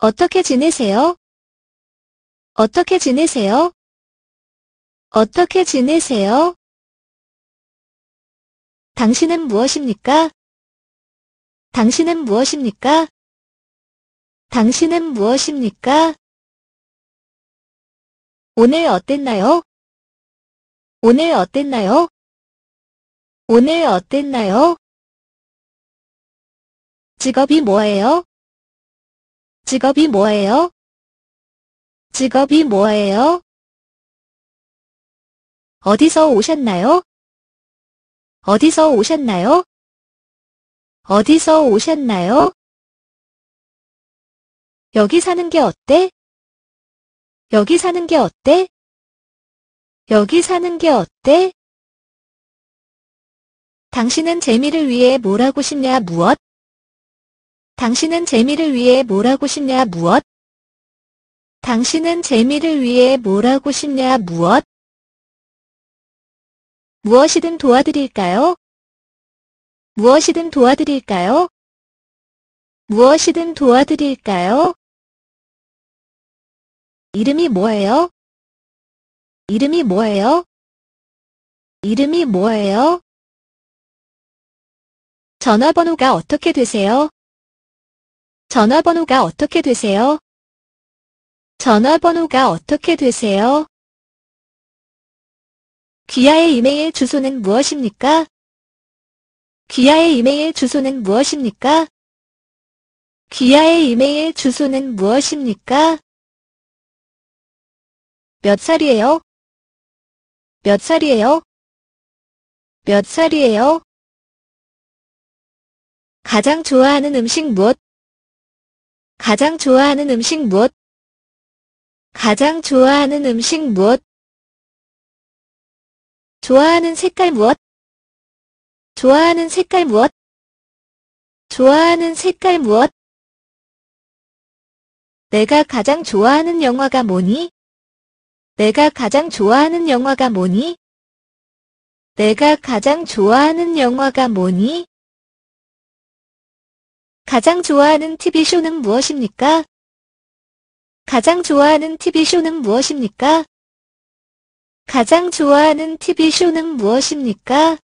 어떻게 지내세요? 어떻게 지내세요? 어떻게 지내세요? 당신은 무엇입니까? 당신은 무엇입니까? 당신은 무엇입니까? 오늘 어땠나요? 오늘 어땠나요? 오늘 어땠나요? 직업이 뭐예요? 직업이 뭐예요? 직업이 뭐예요? 어디서 오셨나요? 어디서 오셨나요? 어디서 오셨나요? 여기 사는 게 어때? 여기 사는 게 어때? 여기 사는 게 어때? 당신은 재미를 위해 뭘 하고 싶냐 무엇? 당신은 재미를 위해 뭘 하고 싶냐 무엇? 당신은 재미를 위해 뭘 하고 싶냐 무엇? 무엇이든 도와드릴까요? 무엇이든 도와드릴까요? 무엇이든 도와드릴까요? 이름이 뭐예요? 이름이 뭐예요? 이름이 뭐예요? 전화번호가 어떻게 되세요? 전화번호가 어떻게 되세요? 전화번호가 어떻게 되세요? 귀하의 이메일 주소는 무엇입니까? 귀하의 이메일 주소는 무엇입니까? 귀하의 이메일 주소는 무엇입니까? 몇 살이에요? 몇 살이에요? 몇 살이에요? 가장 좋아하는 음식 무엇? 가장 좋아하는 음식 무엇? 가장 좋아하는 음식 무엇? 좋아하는 색깔 무엇? 좋아하는 색깔 무엇? 좋아하는 색깔 무엇? 내가 가장 좋아하는 영화가 뭐니? 내가 가장 좋아하는 영화가 뭐니? 내가 가장 좋아하는 영화가 뭐니? 가장 좋아하는 TV쇼는 무엇입니까? 가장 좋아하는 TV쇼는 무엇입니까? 가장 좋아하는 TV쇼는 무엇입니까?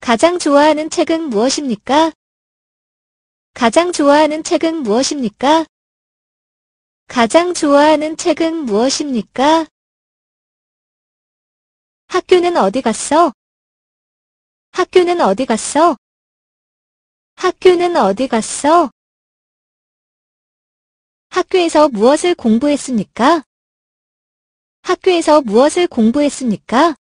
가장 좋아하는 책은 무엇입니까? 가장 좋아하는 책은 무엇입니까? 가장 좋아하는 책은 무엇입니까? 학교는 어디 갔어? 학교는 어디 갔어? 학교는 어디 갔어? 학교에서 무엇을 공부했습니까? 학교에서 무엇을 공부했습니까?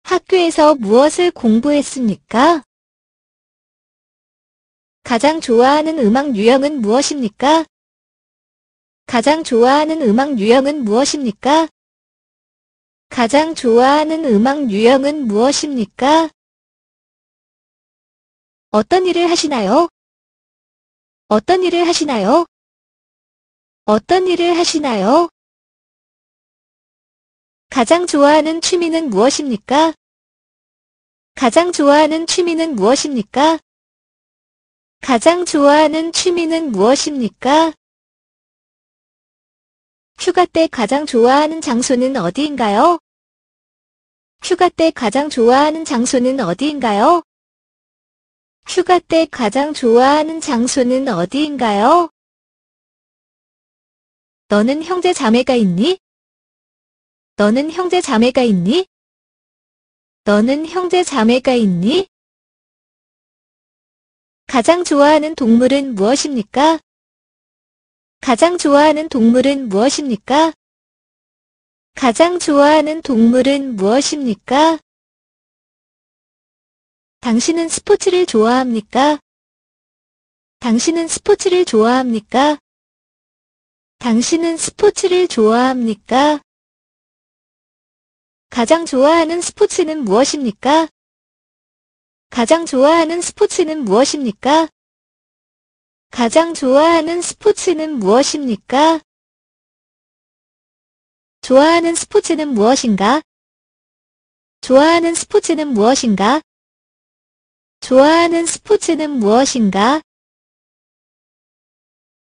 학교에서 무엇을 공부했습니까? 가장 좋아하는 음악 유형은 무엇입니까? 가장 좋아하는 음악 유형은 무엇입니까? 가장 좋아하는 음악 유형은 무엇입니까? 어떤 일을 하시나요? 어떤 일을 하시나요? 어떤 일을 하시나요? 가장 좋아하는 취미는 무엇입니까? 가장 좋아하는 취미는 무엇입니까? 가장 좋아하는 취미는 무엇입니까? 휴가 때 가장 좋아하는 장소는 어디인가요? 휴가 때 가장 좋아하는 장소는 어디인가요? 휴가 때 가장 좋아하는 장소는 어디인가요? 너는 형제 자매가 있니? 너는 형제 자매가 있니? 너는 형제 자매가 있니? 가장 좋아하는 동물은 무엇입니까? 가장 좋아하는 동물은 무엇입니까? 가장 좋아하는 동물은 무엇입니까? 당신은 스포츠를 좋아합니까? 당신은 스포츠를 좋아합니까? 당신은 스포츠를 좋아합니까? 가장 좋아하는 스포츠는 무엇입니까? 가장 좋아하는 스포츠는 무엇입니까? 가장 좋아하는 스포츠는 무엇입니까? 좋아하는 스포츠는 무엇인가? 좋아하는 스포츠는 무엇인가? 좋아하는 스포츠는 무엇인가?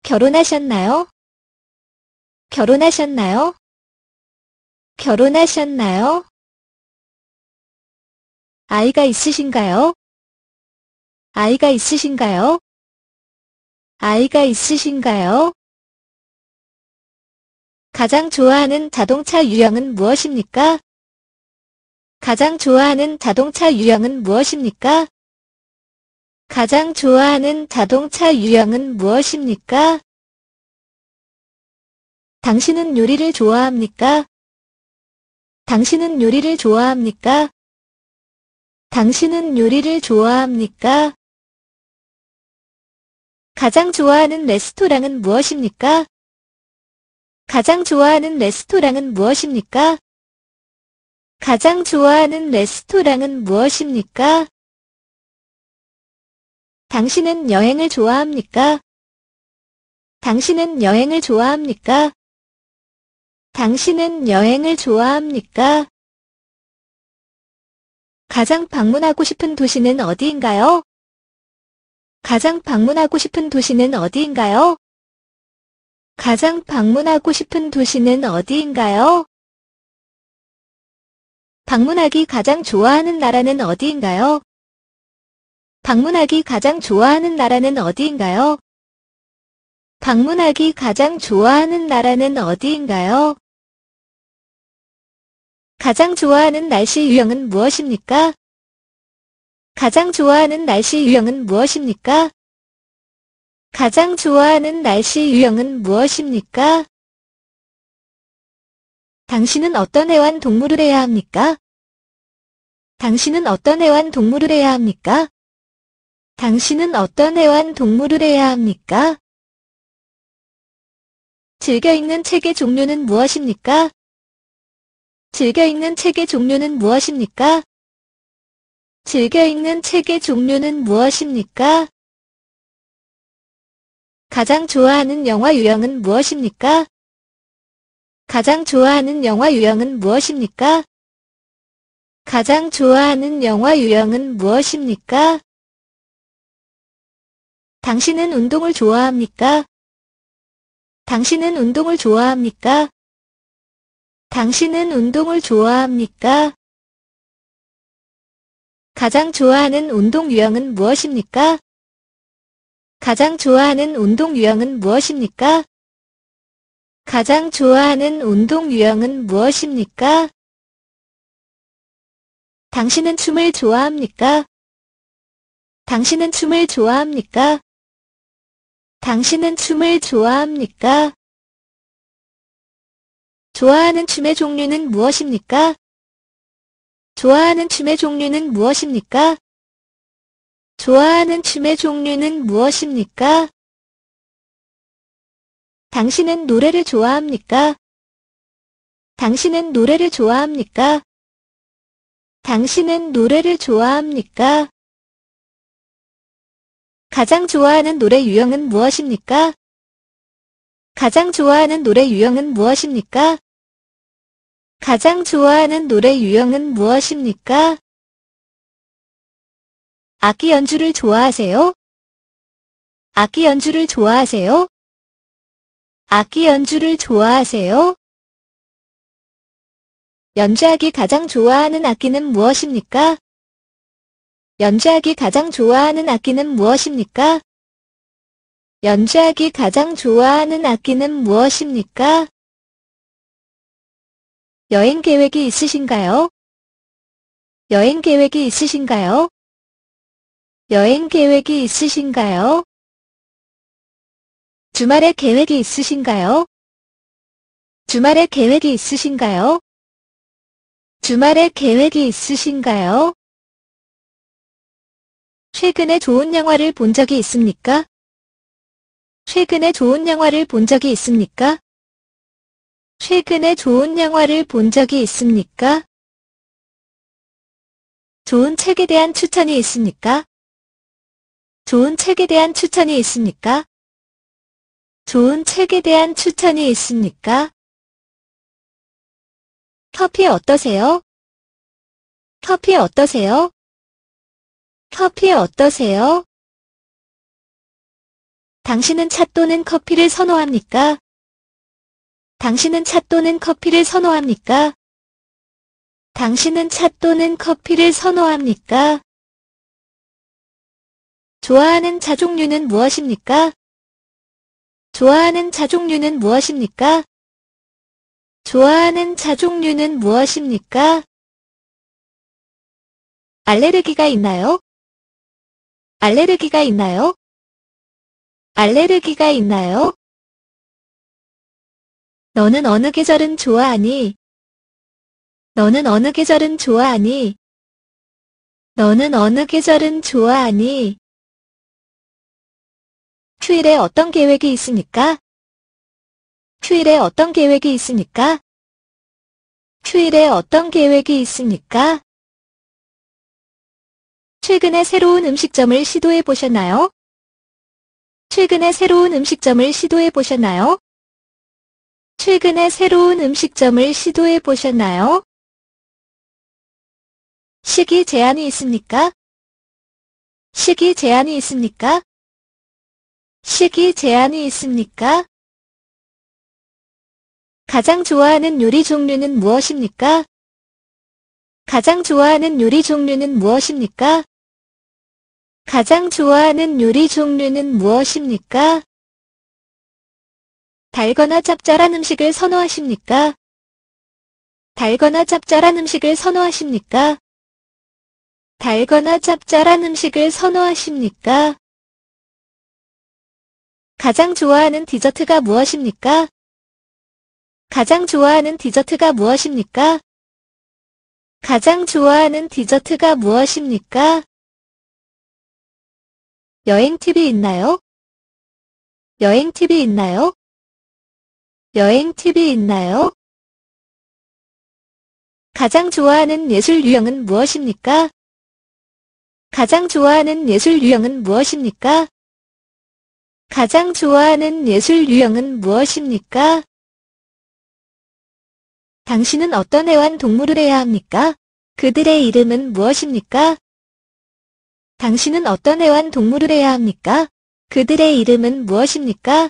결혼하셨나요? 결혼하셨나요? 결혼하셨나요? 아이가 있으신가요? 아이가 있으신가요? 아이가 있으신가요? 가장 좋아하는 자동차 유형은 무엇입니까? 가장 좋아하는 자동차 유형은 무엇입니까? 가장 좋아하는 자동차 유형은 무엇입니까? 당신은 요리를 좋아합니까? 당신은 요리를 좋아합니까? 당신은 요리를 좋아합니까? 가장 좋아하는 레스토랑은 무엇입니까? 가장 좋아하는 레스토랑은 무엇입니까? 가장 좋아하는 레스토랑은 무엇입니까? 당신은 여행을 좋아합니까? 당신은 여행을 좋아합니까? 당신은 여행을 좋아합니까? 가장 방문하고 싶은 도시는 어디인가요? 가장 방문하고 싶은 도시는 어디인가요? 가장 방문하고 싶은 도시는 어디인가요? 방문하기 가장 좋아하는 나라는 어디인가요? 방문하기 가장 좋아하는 나라는 어디인가요? 방문하기 가장 좋아하는 나라는 어디인가요? 가장 좋아하는 날씨 유형은 무엇입니까? 가장 좋아하는 날씨 유형은 무엇입니까? 가장 좋아하는 날씨 유형은 무엇입니까? 당신은 어떤 애완동물을 해야 합니까? 당신은 어떤 애완동물을 해야 합니까? 당신은 어떤 애완동물을 해야 합니까? 즐겨 읽는 책의 종류는 무엇입니까? 즐겨 읽는 책의 종류는 무엇입니까? 즐겨 읽는 책의 종류는 무엇입니까? 가장 좋아하는 영화 유형은 무엇입니까? 가장 좋아하는 영화 유형은 무엇입니까? 가장 좋아하는 영화 유형은 무엇입니까? 당신은 운동을 좋아합니까? 당신은 운동을 좋아합니까? 당신은 운동을 좋아합니까? 가장 좋아하는 운동 유형은 무엇입니까? 가장 좋아하는 운동 유형은 무엇입니까? 가장 좋아하는 운동 유형은 무엇입니까? 당신은 춤을 좋아합니까? 당신은 춤을 좋아합니까? 당신은 춤을 좋아합니까? 좋아하는 춤의 종류는 무엇입니까? 좋아하는 춤의 종류는 무엇입니까? 좋아하는 춤의 종류는 무엇입니까? 당신은 노래를 좋아합니까? 당신은 노래를 좋아합니까? 당신은 노래를 좋아합니까? 가장 좋아하는 노래 유형은 무엇입니까? 가장 좋아하는 노래 유형은 무엇입니까? 가장 좋아하는 노래 유형은 무엇입니까? 악기 연주를 좋아하세요? 악기 연주를 좋아하세요? 악기 연주를 좋아하세요? 연주하기 가장 좋아하는 악기는 무엇입니까? 연주하기 가장 좋아하는 악기는 무엇입니까? 연주하기 가장 좋아하는 악기는 무엇입니까? 여행 계획이 있으신가요? 여행 계획이 있으신가요? 여행 계획이 있으신가요? 주말에 계획이 있으신가요? 주말에 계획이 있으신가요? 주말에 계획이 있으신가요? 최근에 좋은 영화를 본 적이 있습니까? 최근에 좋은 영화를 본 적이 있습니까? 최근에 좋은 영화를 본 적이 있습니까? 좋은 책에 대한 추천이 있습니까? 좋은 책에 대한 추천이 있습니까? 좋은 책에 대한 추천이 있습니까? 커피 어떠세요? 커피 어떠세요? 커피 어떠세요? 당신은 차 또는 커피를 선호합니까? 당신은 차 또는 커피를 선호합니까? 당신은 차 또는 커피를 선호합니까? 좋아하는 차 종류는 무엇입니까? 좋아하는 차 종류는 무엇입니까? 좋아하는 차 종류는 무엇입니까? 알레르기가 있나요? 알레르기가 있나요? 알레르기가 있나요? 너는 어느 계절은 좋아하니? 너는 어느 계절은 좋아하니? 너는 어느 계절은 좋아하니? 휴일에 어떤 계획이 있습니까? 휴일에 어떤 계획이 있습니까? 휴일에 어떤 계획이 있습니까? 최근에 새로운 음식점을 시도해 보셨나요? 최근에 새로운 음식점을 시도해 보셨나요? 최근에 새로운 음식점을 시도해 보셨나요? 시기 제한이 있습니까? 시기 제한이 있습니까? 시기 제한이 있습니까? 가장 좋아하는 요리 종류는 무엇입니까? 가장 좋아하는 요리 종류는 무엇입니까? 가장 좋아하는 요리 종류는 무엇입니까? 달거나 짭짤한 음식을 선호하십니까? 달거나 짭짤한 음식을 선호하십니까? 달거나 짭짤한 음식을 선호하십니까? 가장 좋아하는 디저트가 무엇입니까? 가장 좋아하는 디저트가 무엇입니까? 가장 좋아하는 디저트가 무엇입니까? 여행 팁이 있나요? 여행 팁이 있나요? 여행 팁이 있나요? 가장 좋아하는 예술 유형은 무엇입니까? 가장 좋아하는 예술 유형은 무엇입니까? 가장 좋아하는 예술 유형은 무엇입니까? 당신은 어떤 애완동물을 해야 합니까? 그들의 이름은 무엇입니까? 당신은 어떤 애완동물을 해야 합니까? 그들의 이름은 무엇입니까?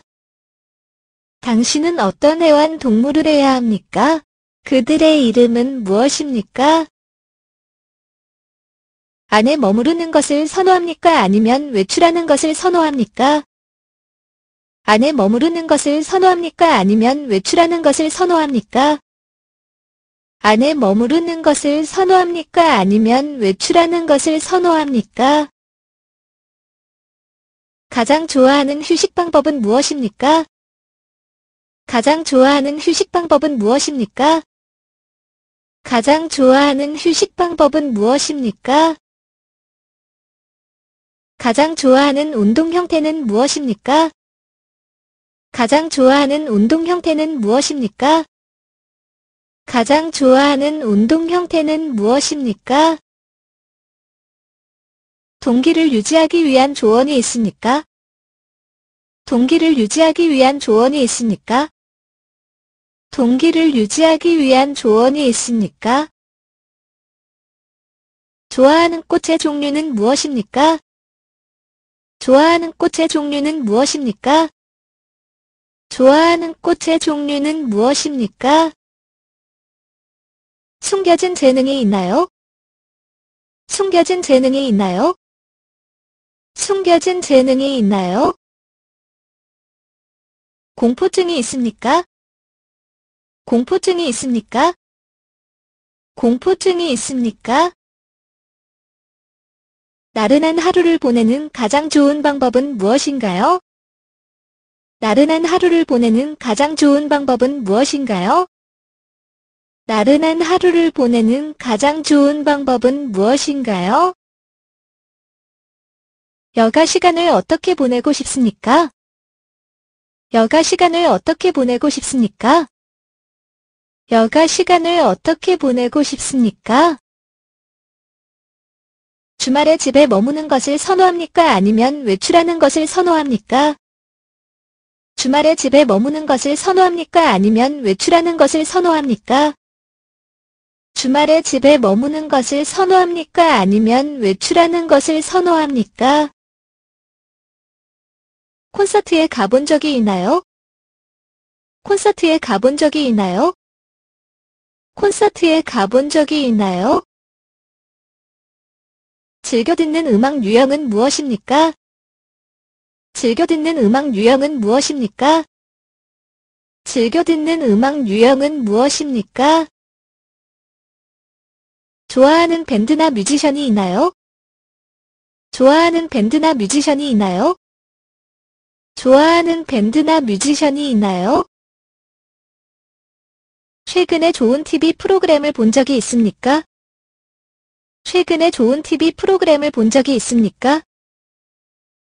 당신은 어떤 애완동물을 해야 합니까? 그들의 이름은 무엇입니까? 안에 머무르는 것을 선호합니까? 아니면 외출하는 것을 선호합니까? 안에 머무르는 것을 선호합니까? 아니면 외출하는 것을 선호합니까? 안에 머무르는 것을 선호합니까? 아니면 외출하는 것을 선호합니까? 가장 좋아하는 휴식 방법은 무엇입니까? 가장 좋아하는 휴식 방법은 무엇입니까? 가장 좋아하는 휴식 방법은 무엇입니까? 가장 좋아하는 운동 형태는 무엇입니까? 가장 좋아하는 운동 형태는 무엇입니까? 가장 좋아하는 운동 형태는 무엇입니까? 동기를 유지하기 위한 조언이 있습니까? 동기를 유지하기 위한 조언이 있습니까? 동기를 유지하기 위한 조언이 있습니까? 좋아하는 꽃의 종류는 무엇입니까? 좋아하는 꽃의 종류는 무엇입니까? 좋아하는 꽃의 종류는 무엇입니까? 숨겨진 재능이 있나요? 숨겨진 재능이 있나요? 숨겨진 재능이 있나요? 공포증이 있습니까? 공포증이 있습니까? 공포증이 있습니까? 나른한 하루를 보내는 가장 좋은 방법은 무엇인가요? 나른한 하루를 보내는 가장 좋은 방법은 무엇인가요? 나른한 하루를 보내는 가장 좋은 방법은 무엇인가요? 여가 시간을 어떻게 보내고 싶습니까? 여가 시간을 어떻게 보내고 싶습니까? 여가 시간을 어떻게 보내고 싶습니까? 주말에 집에 머무는 것을 선호합니까? 아니면 외출하는 것을 선호합니까? 주말에 집에 머무는 것을 선호합니까? 아니면 외출하는 것을 선호합니까? 주말에 집에 머무는 것을 선호합니까? 아니면 외출하는 것을 선호합니까? 콘서트에 가본 적이 있나요? 콘서트에 가본 적이 있나요? 콘서트에 가본 적이 있나요? 즐겨 듣는 음악 유형은 무엇입니까? 즐겨 듣는 음악 유형은 무엇입니까? 즐겨 듣는 음악 유형은 무엇입니까? 좋아하는 밴드나 뮤지션이 있나요? 좋아하는 밴드나 뮤지션이 있나요? 좋아하는 밴드나 뮤지션이 있나요? 최근에 좋은 TV 프로그램을 본 적이 있습니까? 최근에 좋은 TV 프로그램을 본 적이 있습니까?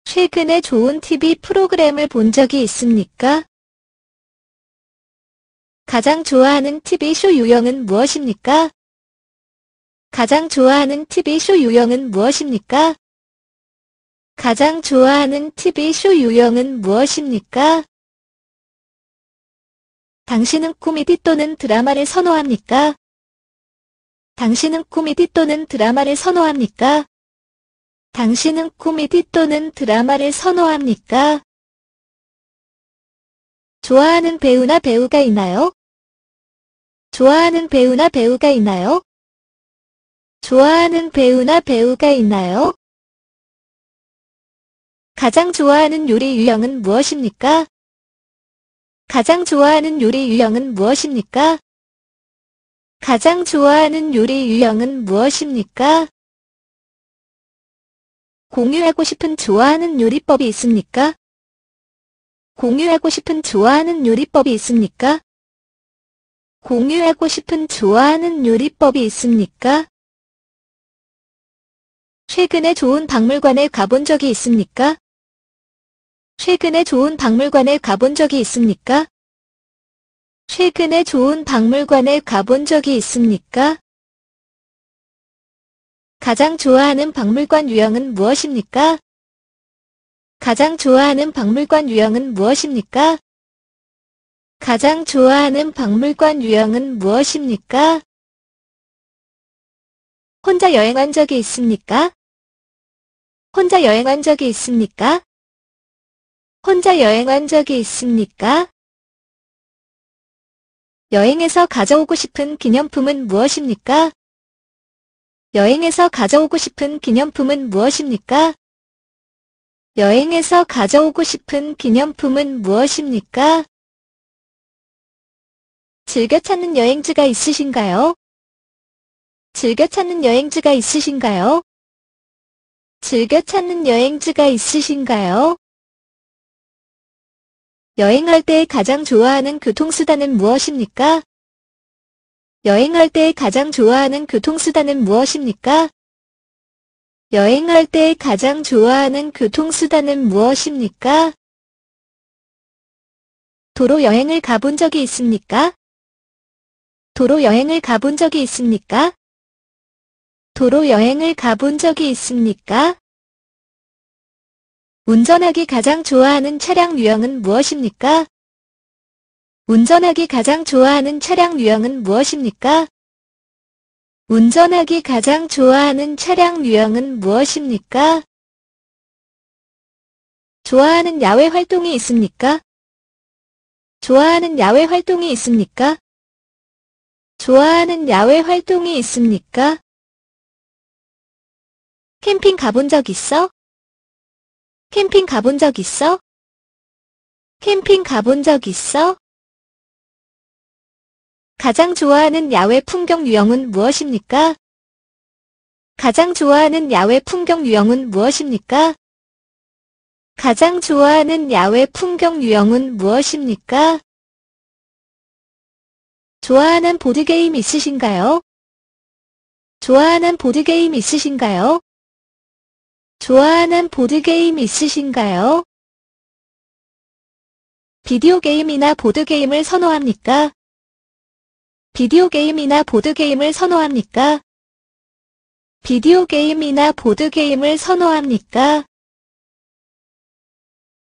최근에 좋은 TV 프로그램을 본 적이 있습니까? 가장 좋아하는 TV쇼 유형은 무엇입니까? 가장 좋아하는 TV쇼 유형은 무엇입니까? 가장 좋아하는 TV쇼 유형은 무엇입니까? 당신은 코미디 또는 드라마를 선호합니까? 당신은 코미디 또는 드라마를 선호합니까? 당신은 코미디 또는 드라마를 선호합니까? 좋아하는 배우나 배우가 있나요? 좋아하는 배우나 배우가 있나요? 좋아하는 배우나 배우가 있나요? 가장 좋아하는 요리 유형은 무엇입니까? 가장 좋아하는 요리 유형은 무엇입니까? 가장 좋아하는 요리 유형은 무엇입니까? 공유하고 싶은 좋아하는 요리법이 있습니까? 공유하고 싶은 좋아하는 요리법이 있습니까? 공유하고 싶은 좋아하는 요리법이 있습니까? 최근에 좋은 박물관에 가본 적이 있습니까? 최근에 좋은 박물관에 가본 적이 있습니까? 최근에 좋은 박물관에 가본 적이 있습니까? 가장 좋아하는 박물관 유형은 무엇입니까? 가장 좋아하는 박물관 유형은 무엇입니까? 가장 좋아하는 박물관 유형은 무엇입니까? 혼자 여행한 적이 있습니까? 혼자 여행한 적이 있습니까? 혼자 여행한 적이 있습니까? 여행에서 가져오고 싶은 기념품은 무엇입니까? 여행에서 가져오고 싶은 기념품은 무엇입니까? 여행에서 가져오고 싶은 기념품은 무엇입니까? 즐겨 찾는 여행지가 있으신가요? 즐겨 찾는 여행지가 있으신가요? 즐겨 찾는 여행지가 있으신가요? 여행할 때 가장 좋아하는 교통수단은 무엇입니까? 여행할 때 가장 좋아하는 교통수단은 무엇입니까? 여행할 때 가장 좋아하는 교통수단은 무엇입니까? 도로 여행을 가본 적이 있습니까? 도로 여행을 가본 적이 있습니까? 도로 여행을 가본 적이 있습니까? 운전하기 가장 좋아하는 차량 유형은 무엇입니까? 운전하기 가장 좋아하는 차량 유형은 무엇입니까? 운전하기 가장 좋아하는 차량 유형은 무엇입니까? 좋아하는 야외 활동이 있습니까? 좋아하는 야외 활동이 있습니까? 좋아하는 야외 활동이 있습니까? 캠핑 가본 적 있어? 캠핑 가본 적 있어? 캠핑 가본 적 있어? 가장 좋아하는 야외 풍경 유형은 무엇입니까? 가장 좋아하는 야외 풍경 유형은 무엇입니까? 가장 좋아하는 야외 풍경 유형은 무엇입니까? 좋아하는 보드게임 있으신가요? 좋아하는 보드게임 있으신가요? 좋아하는 보드게임 있으신가요? 비디오 게임이나 보드게임을 선호합니까? 비디오 게임이나 보드게임을 선호합니까? 비디오 게임이나 보드게임을 선호합니까?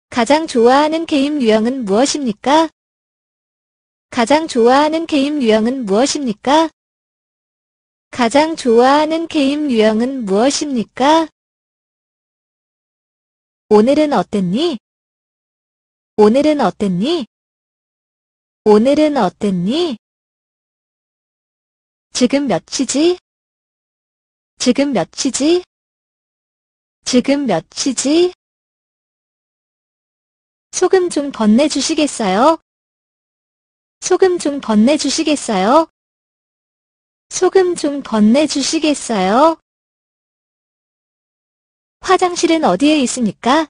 가장 좋아하는 게임 유형은 무엇입니까? 가장 좋아하는 게임 유형은 무엇입니까? 가장 좋아하는 게임 유형은 무엇입니까? 오늘은 어땠니? 오늘은 어땠니? 오늘은 어땠니? 지금 몇 시지? 지금 몇 시지? 지금 몇 시지? 소금 좀 건네주시겠어요? 소금 좀 건네주시겠어요? 소금 좀 건네주시겠어요? 화장실은 어디에 있습니까?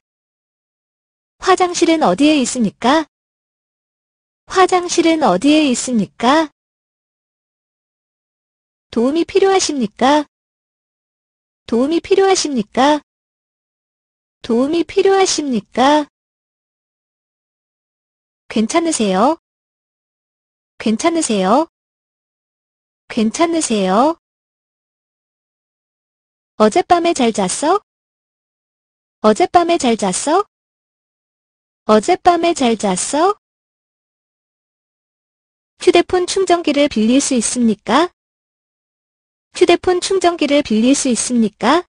화장실은 어디에 있습니까? 화장실은 어디에 있습니까? 도움이 필요하십니까? 도움이 필요하십니까? 도움이 필요하십니까? 괜찮으세요? 괜찮으세요? 괜찮으세요? 어젯밤에 잘 잤어? 어젯밤에 잘 잤어? 어젯밤에 잘 잤어? 휴대폰 충전기를 빌릴 수 있습니까? 휴대폰 충전기를 빌릴 수 있습니까?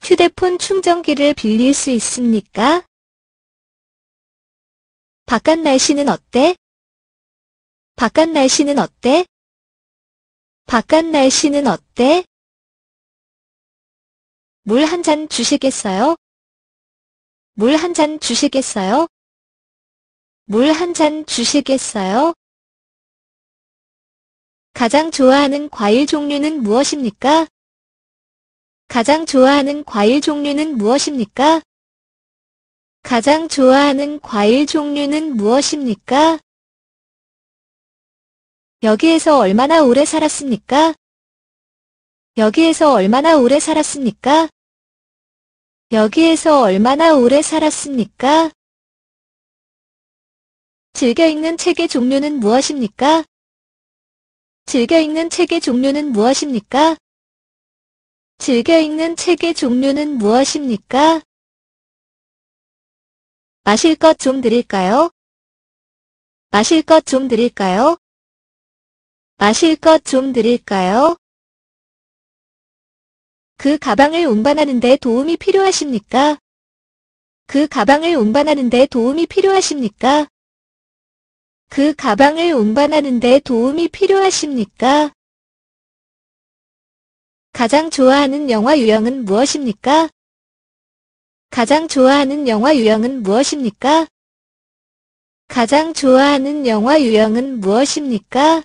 휴대폰 충전기를 빌릴 수 있습니까? 바깥 날씨는 어때? 바깥 날씨는 어때? 바깥 날씨는 어때? 물 한 잔 주시겠어요? 물 한 잔 주시겠어요? 물 한 잔 주시겠어요? 가장 좋아하는 과일 종류는 무엇입니까? 가장 좋아하는 과일 종류는 무엇입니까? 가장 좋아하는 과일 종류는 무엇입니까? 여기에서 얼마나 오래 살았습니까? 여기에서 얼마나 오래 살았습니까? 여기에서 얼마나 오래 살았습니까? 즐겨 읽는 책의 종류는 무엇입니까? 즐겨 읽는 책의 종류는 무엇입니까? 즐겨 읽는 책의 종류는 무엇입니까? 마실 것 좀 드릴까요? 마실 것 좀 드릴까요? 마실 것 좀 드릴까요? 그 가방을 운반하는 데 도움이 필요하십니까? 그 가방을 운반하는 데 도움이 필요하십니까? 그 가방을 운반하는 데 도움이 필요하십니까? 가장 좋아하는 영화 유형은 무엇입니까? 가장 좋아하는 영화 유형은 무엇입니까? 가장 좋아하는 영화 유형은 무엇입니까?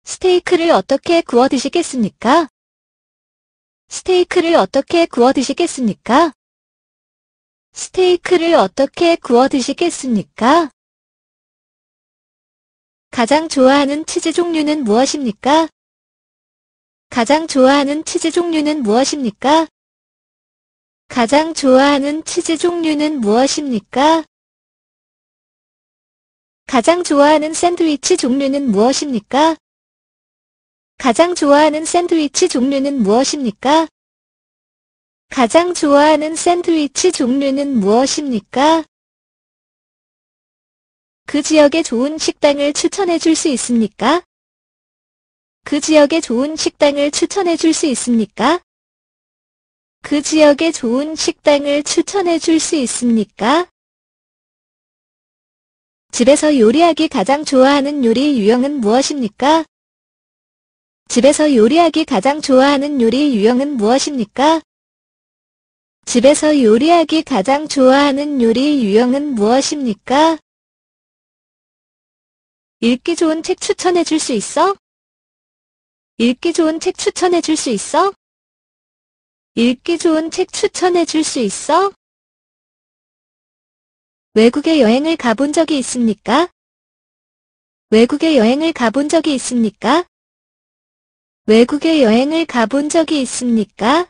스테이크를 어떻게 구워 드시겠습니까? 스테이크를 어떻게 구워 드시겠습니까? 스테이크를 어떻게 구워 드시겠습니까? 가장 좋아하는 치즈 종류는 무엇입니까? 가장 좋아하는 치즈 종류는 무엇입니까? 가장 좋아하는 치즈 종류는 무엇입니까? 가장 좋아하는 샌드위치 종류는 무엇입니까? 가장 좋아하는 샌드위치 종류는 무엇입니까? 가장 좋아하는 샌드위치 종류는 무엇입니까? 그 지역에 좋은 식당을 추천해 줄 수 있습니까? 그 지역에 좋은 식당을 추천해 줄 수 있습니까? 그 지역에 좋은 식당을 추천해 줄 수 있습니까? 집에서 요리하기 가장 좋아하는 요리 유형은 무엇입니까? 집에서 요리하기 가장 좋아하는 요리 유형은 무엇입니까? 집에서 요리하기 가장 좋아하는 요리 유형은 무엇입니까? 읽기 좋은 책 추천해 줄 수 있어? 읽기 좋은 책 추천해 줄 수 있어? 읽기 좋은 책 추천해 줄 수 있어? 외국에 여행을 가본 적이 있습니까? 외국에 여행을 가본 적이 있습니까? 외국에 여행을 가본 적이 있습니까?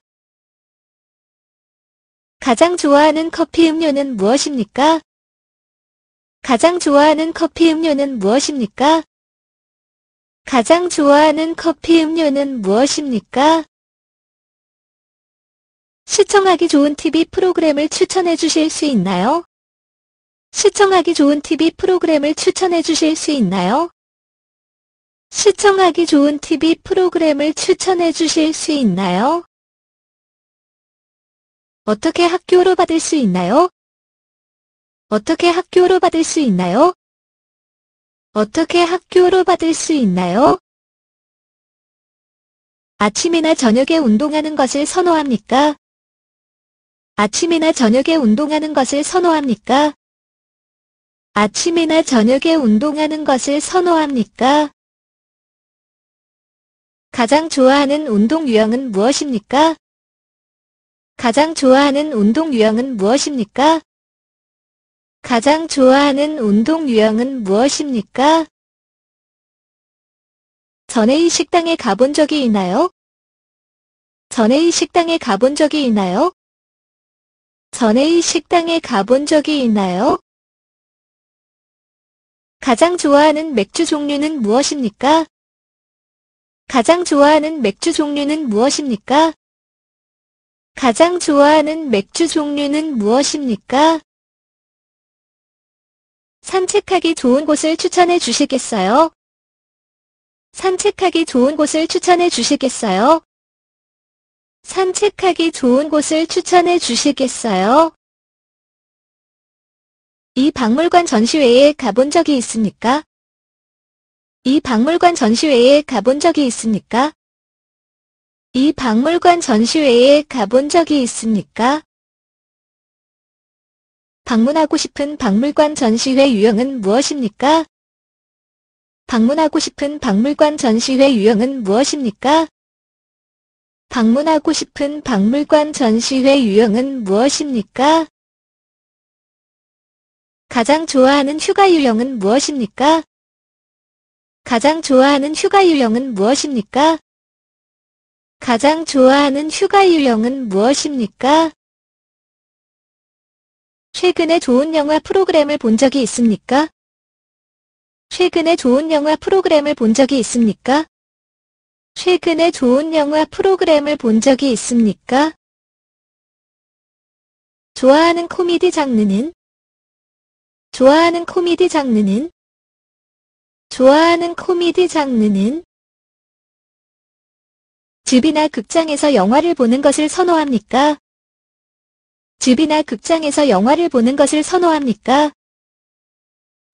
가장 좋아하는 커피 음료는 무엇입니까? 가장 좋아하는 커피 음료는 무엇입니까? 가장 좋아하는 커피 음료는 무엇입니까? 시청하기 좋은 TV 프로그램을 추천해 주실 수 있나요? 시청하기 좋은 TV 프로그램을 추천해 주실 수 있나요? 시청하기 좋은 TV 프로그램을 추천해 주실 수 있나요? 어떻게 학교로 받을 수 있나요? 어떻게 학교로 받을 수 있나요? 어떻게 학교로 받을 수 있나요? 아침이나 저녁에 운동하는 것을 선호합니까? 아침이나 저녁에 운동하는 것을 선호합니까? 아침이나 저녁에 운동하는 것을 선호합니까? 가장 좋아하는 운동 유형은 무엇입니까? 가장 좋아하는 운동 유형은 무엇입니까? 가장 좋아하는 운동 유형은 무엇입니까? 전에 이 식당에 가본 적이 있나요? 전에 이 식당에 가본 적이 있나요? 전에 이 식당에 가본 적이 있나요? 가장 좋아하는 맥주 종류는 무엇입니까? 가장 좋아하는 맥주 종류는 무엇입니까? 가장 좋아하는 맥주 종류는 무엇입니까? 산책하기 좋은 곳을 추천해 주시겠어요? 산책하기 좋은 곳을 추천해 주시겠어요? 산책하기 좋은 곳을 추천해 주시겠어요? 이 박물관 전시회에 가본 적이 있습니까? 이 박물관 전시회에 가본 적이 있습니까? 이 박물관 전시회에 가본 적이 있습니까? 방문하고 싶은 박물관 전시회 유형은 무엇입니까? 방문하고 싶은 박물관 전시회 유형은 무엇입니까? 방문하고 싶은 박물관 전시회 유형은 무엇입니까? 가장 좋아하는 휴가 유형은 무엇입니까? 가장 좋아하는 휴가 유형은 무엇입니까? 가장 좋아하는 휴가 유형은 무엇입니까? 최근에 좋은 영화 프로그램을 본 적이 있습니까? 최근에 좋은 영화 프로그램을 본 적이 있습니까? 최근에 좋은 영화 프로그램을 본 적이 있습니까? 좋아하는 코미디 장르는? 좋아하는 코미디 장르는? 좋아하는 코미디 장르는? 집이나 극장에서 영화를 보는 것을 선호합니까? 집이나 극장에서 영화를 보는 것을 선호합니까?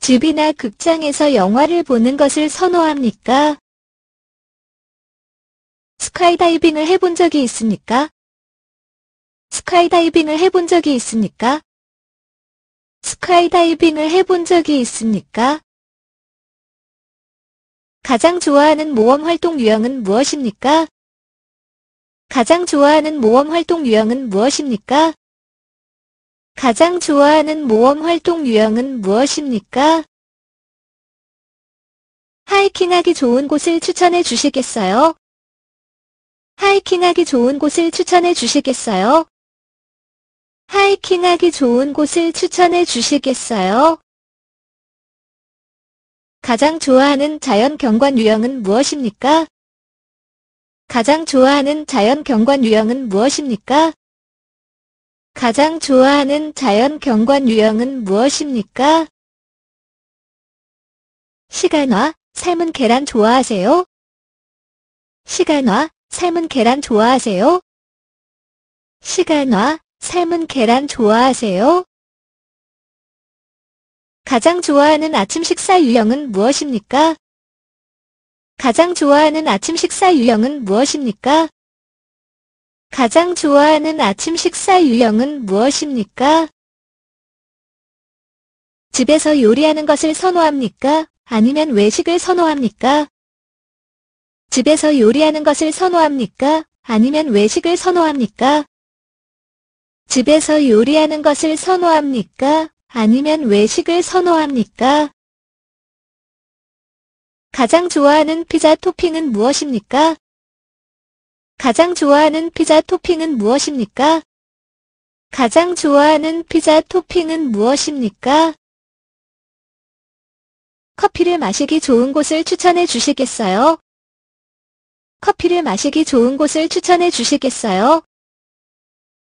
집이나 극장에서 영화를 보는 것을 선호합니까? 스카이다이빙을 해본 적이 있습니까? 스카이다이빙을 해본 적이 있습니까? 스카이다이빙을 해본 적이 있습니까? 가장 좋아하는 모험 활동 유형은 무엇입니까? 가장 좋아하는 모험 활동 유형은 무엇입니까? 가장 좋아하는 모험 활동 유형은 무엇입니까? 하이킹하기 좋은 곳을 추천해 주시겠어요? 하이킹하기 좋은 곳을 추천해 주시겠어요? 하이킹하기 좋은 곳을 추천해 주시겠어요? 가장 좋아하는 자연 경관 유형은 무엇입니까? 가장 좋아하는 자연 경관 유형은 무엇입니까? 가장 좋아하는 자연 경관 유형은 무엇입니까? 시간화, 삶은 계란 좋아하세요? 시간화, 삶은 계란 좋아하세요? 시간화, 삶은 계란 좋아하세요? 가장 좋아하는 아침 식사 유형은 무엇입니까? 가장 좋아하는 아침 식사 유형은 무엇입니까? 가장 좋아하는 아침 식사 유형은 무엇입니까? 집에서 요리하는 것을 선호합니까? 아니면 외식을 선호합니까? 집에서 요리하는 것을 선호합니까? 아니면 외식을 선호합니까? 집에서 요리하는 것을 선호합니까? 아니면 외식을 선호합니까? 가장 좋아하는 피자 토핑은 무엇입니까? 가장 좋아하는 피자 토핑은 무엇입니까? 가장 좋아하는 피자 토핑은 무엇입니까? 커피를 마시기 좋은 곳을 추천해 주시겠어요? 커피를 마시기 좋은 곳을 추천해 주시겠어요?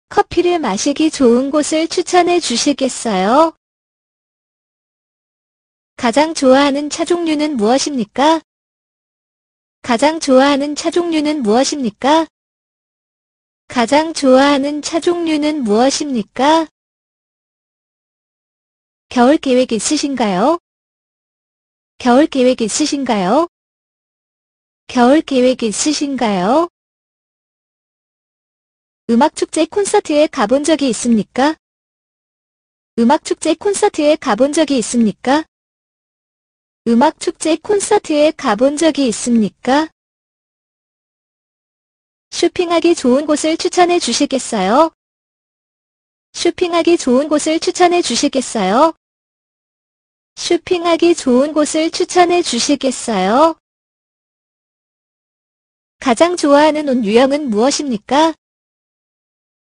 커피를 마시기 좋은 곳을 추천해 주시겠어요? 가장 좋아하는 차 종류는 무엇입니까? 가장 좋아하는 차 종류는 무엇입니까? 가장 좋아하는 차 종류는 무엇입니까? 겨울 계획 있으신가요? 겨울 계획 있으신가요? 겨울 계획 있으신가요? 음악축제 콘서트에 가본 적이 있습니까? 음악축제 콘서트에 가본 적이 있습니까? 음악축제 콘서트에 가본 적이 있습니까? 쇼핑하기 좋은 곳을 추천해 주시겠어요? 쇼핑하기 좋은 곳을 추천해 주시겠어요? 쇼핑하기 좋은 곳을 추천해 주시겠어요? 가장 좋아하는 옷 유형은 무엇입니까?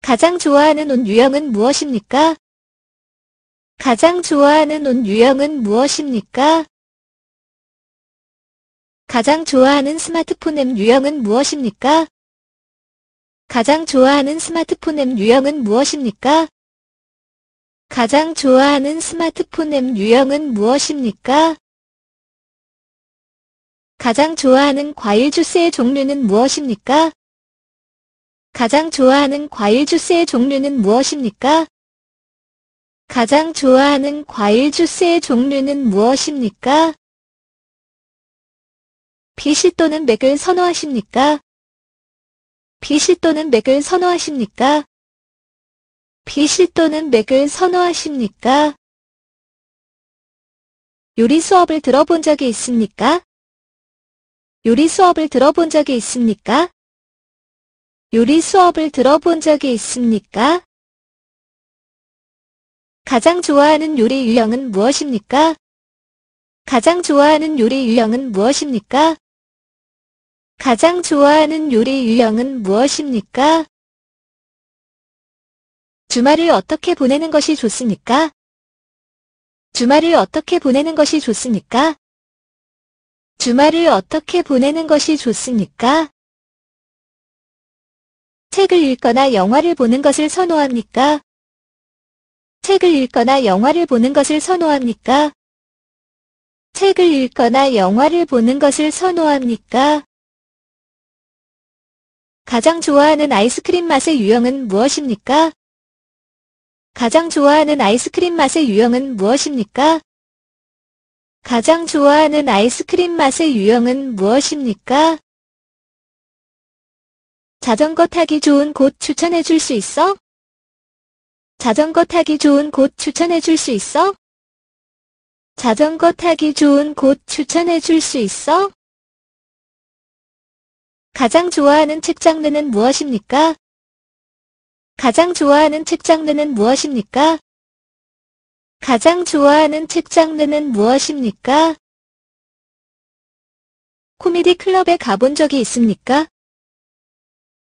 가장 좋아하는 옷 유형은 무엇입니까? 가장 좋아하는 옷 유형은 무엇입니까? 가장 좋아하는 스마트폰 앱 유형은 무엇입니까? 가장 좋아하는 스마트폰 앱 유형은 무엇입니까? 가장 좋아하는 스마트폰 앱 유형은 무엇입니까? 가장 좋아하는 과일 주스의 종류는 무엇입니까? 가장 좋아하는 과일 주스의 종류는 무엇입니까? 가장 좋아하는 과일 주스의 종류는 무엇입니까? PC 또는 맥을 선호하십니까? PC 또는 맥을 선호하십니까? PC 또는 맥을 선호하십니까? 요리 수업을 들어본 적이 있습니까? 요리 수업을 들어본 적이 있습니까? 요리 수업을 들어본 적이 있습니까? 가장 좋아하는 요리 유형은 무엇입니까? 가장 좋아하는 요리 유형은 무엇입니까? 가장 좋아하는 요리 유형은 무엇입니까? 주말을 어떻게 보내는 것이 좋습니까? 주말을 어떻게 보내는 것이 좋습니까? 주말을 어떻게 보내는 것이 좋습니까? 책을 읽거나 영화를 보는 것을 선호합니까? 책을 읽거나 영화를 보는 것을 선호합니까? 책을 읽거나 영화를 보는 것을 선호합니까? 가장 좋아하는 아이스크림 맛의 유형은 무엇입니까? 가장 좋아하는 아이스크림 맛의 유형은 무엇입니까? 가장 좋아하는 아이스크림 맛의 유형은 무엇입니까? 자전거 타기 좋은 곳 추천해 줄 수 있어? 자전거 타기 좋은 곳 추천해 줄 수 있어? 자전거 타기 좋은 곳 추천해 줄 수 있어? 가장 좋아하는 책 장르는 무엇입니까? 가장 좋아하는 책 장르는 무엇입니까? 가장 좋아하는 책 장르는 무엇입니까? 코미디 클럽에 가본 적이 있습니까?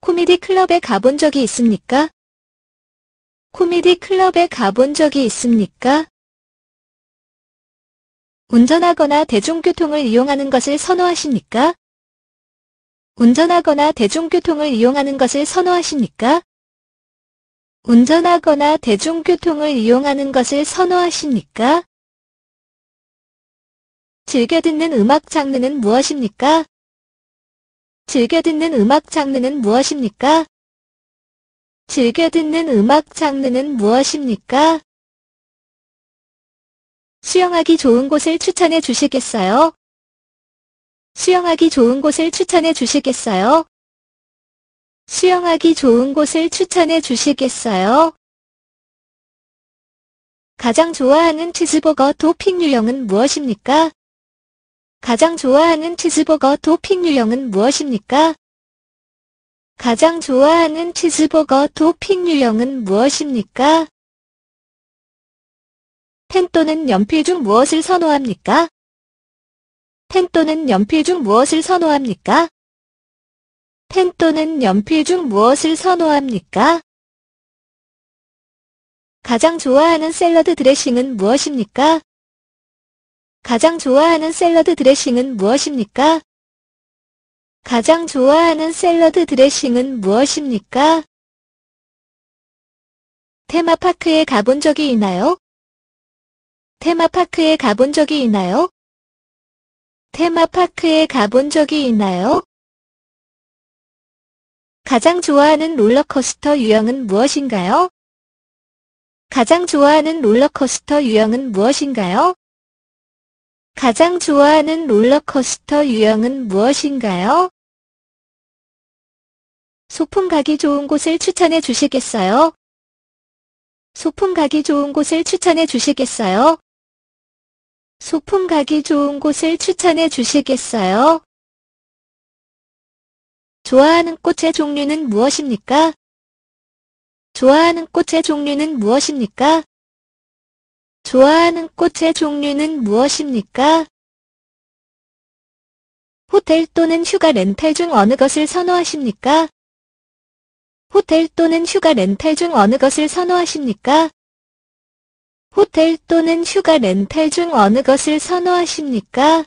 코미디 클럽에 가본 적이 있습니까? 코미디 클럽에 가본 적이 있습니까? 운전하거나 대중교통을 이용하는 것을 선호하십니까? 운전하거나 대중교통을 이용하는 것을 선호하십니까? 운전하거나 대중교통을 이용하는 것을 선호하십니까? 즐겨 듣는 음악 장르는 무엇입니까? 즐겨 듣는 음악 장르는 무엇입니까? 즐겨 듣는 음악 장르는 무엇입니까? 수영하기 좋은 곳을 추천해 주시겠어요? 수영하기 좋은 곳을 추천해 주시겠어요? 수영하기 좋은 곳을 추천해 주시겠어요? 가장 좋아하는 치즈버거 토핑 유형은 무엇입니까? 가장 좋아하는 치즈버거 토핑 유형은 무엇입니까? 가장 좋아하는 치즈버거 토핑 유형은 무엇입니까? 펜 또는 연필 중 무엇을 선호합니까? 펜 또는 연필 중 무엇을 선호합니까? 펜 또는 연필 중 무엇을 선호합니까? 가장 좋아하는 샐러드 드레싱은 무엇입니까? 가장 좋아하는 샐러드 드레싱은 무엇입니까? 가장 좋아하는 샐러드 드레싱은 무엇입니까? 테마파크에 가본 적이 있나요? 테마파크에 가본 적이 있나요? 테마파크에 가본 적이 있나요? 가장 좋아하는 롤러코스터 유형은 무엇인가요? 가장 좋아하는 롤러코스터 유형은 무엇인가요? 가장 좋아하는 롤러코스터 유형은 무엇인가요? 소풍 가기 좋은 곳을 추천해 주시겠어요? 소풍 가기 좋은 곳을 추천해 주시겠어요? 소풍 가기 좋은 곳을 추천해 주시겠어요? 좋아하는 꽃의 종류는 무엇입니까? 좋아하는 꽃의 종류는 무엇입니까? 좋아하는 꽃의 종류는 무엇입니까? 호텔 또는 휴가 렌탈 중 어느 것을 선호하십니까? 호텔 또는 휴가 렌탈 중 어느 것을 선호하십니까? 호텔 또는 휴가 렌탈 중 어느 것을 선호하십니까?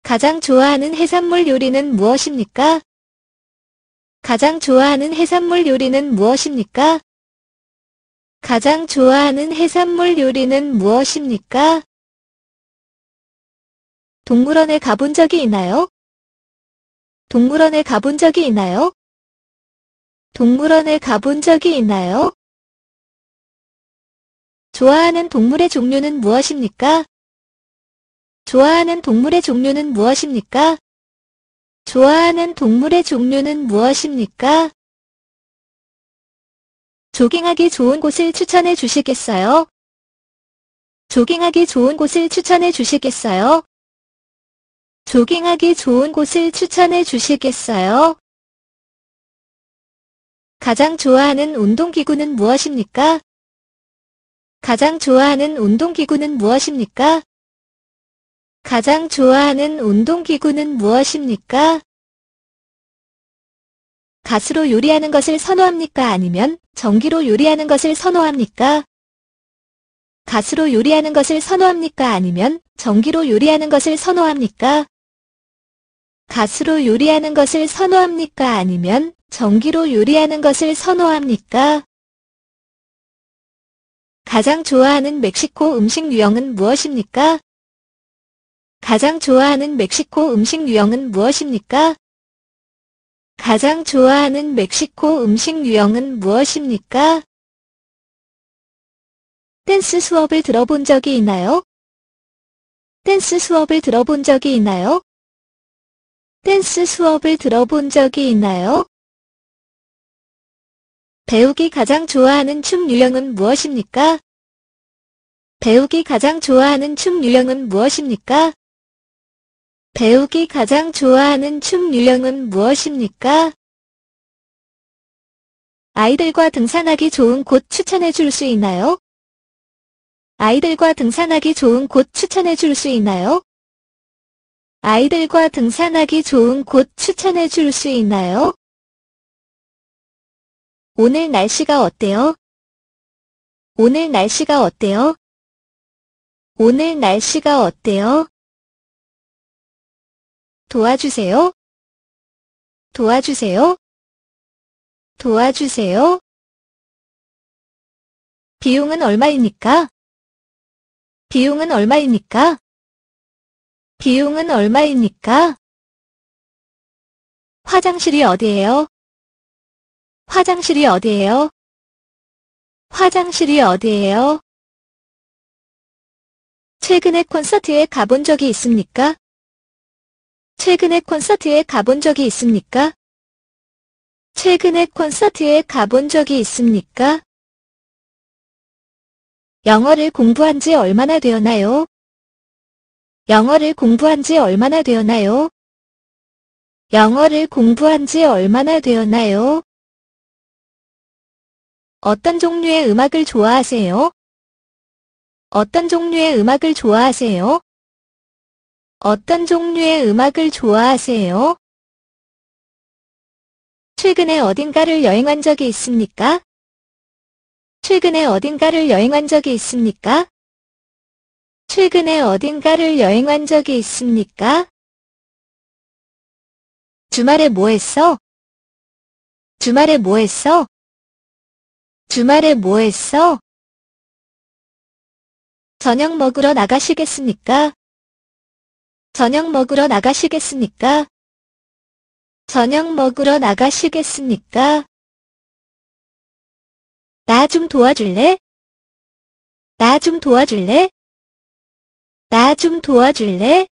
가장 좋아하는 해산물 요리는 무엇입니까? 가장 좋아하는 해산물 요리는 무엇입니까? 가장 좋아하는 해산물 요리는 무엇입니까? 동물원에 가본 적이 있나요? 동물원에 가본 적이 있나요? 동물원에 가본 적이 있나요? 좋아하는 동물의 종류는 무엇입니까? 좋아하는 동물의 종류는 무엇입니까? 좋아하는 동물의 종류는 무엇입니까? 조깅하기 좋은 곳을 추천해 주시겠어요? 조깅하기 좋은 곳을 추천해 주시겠어요? 조깅하기 좋은 곳을 추천해 주시겠어요? 가장 좋아하는 운동기구는 무엇입니까? 가장 좋아하는 운동기구는 무엇입니까? 가장 좋아하는 운동기구는 무엇입니까? 가스로 요리하는 것을 선호합니까? 아니면 전기로 요리하는 것을 선호합니까? 가스로 요리하는 것을 선호합니까? 아니면 전기로 요리하는 것을 선호합니까? 가스로 요리하는 것을 선호합니까? 아니면 전기로 요리하는 것을 선호합니까? 가장 좋아하는 멕시코 음식 유형은 무엇입니까? 가장 좋아하는 멕시코 음식 유형은 무엇입니까? 가장 좋아하는 멕시코 음식 유형은 무엇입니까? 댄스 수업을 들어본 적이 있나요? 댄스 수업을 들어본 적이 있나요? 댄스 수업을 들어본 적이 있나요? 배우기 가장 좋아하는 춤 유형은 무엇입니까? 배우기 가장 좋아하는 춤 유형은 무엇입니까? 배우기 가장 좋아하는 춤 유형은 무엇입니까? 아이들과 등산하기 좋은 곳 추천해 줄 수 있나요? 아이들과 등산하기 좋은 곳 추천해 줄 수 있나요? 아이들과 등산하기 좋은 곳 추천해 줄 수 있나요? 오늘 날씨가 어때요? 오늘 날씨가 어때요? 오늘 날씨가 어때요? 도와주세요. 도와주세요. 도와주세요. 비용은 얼마입니까? 비용은 얼마입니까? 비용은 얼마입니까? 화장실이 어디예요? 화장실이 어디예요? 화장실이 어디예요? 최근에 콘서트에 가본 적이 있습니까? 최근에 콘서트에 가본 적이 있습니까? 최근에 콘서트에 가본 적이 있습니까? 영어를 공부한 지 얼마나 되었나요? 영어를 공부한 지 얼마나 되었나요? 영어를 공부한 지 얼마나 되었나요? 어떤 종류의 음악을 좋아하세요? 어떤 종류의 음악을 좋아하세요? 어떤 종류의 음악을 좋아하세요? 최근에 어딘가를 여행한 적이 있습니까? 최근에 어딘가를 여행한 적이 있습니까? 최근에 어딘가를 여행한 적이 있습니까? 주말에 뭐 했어? 주말에 뭐 했어? 주말에 뭐 했어? 저녁 먹으러 나가시겠습니까? 저녁 먹으러 나가시겠습니까? 저녁 먹으러 나가시겠습니까? 나 좀 도와줄래? 나 좀 도와줄래? 나 좀 도와줄래?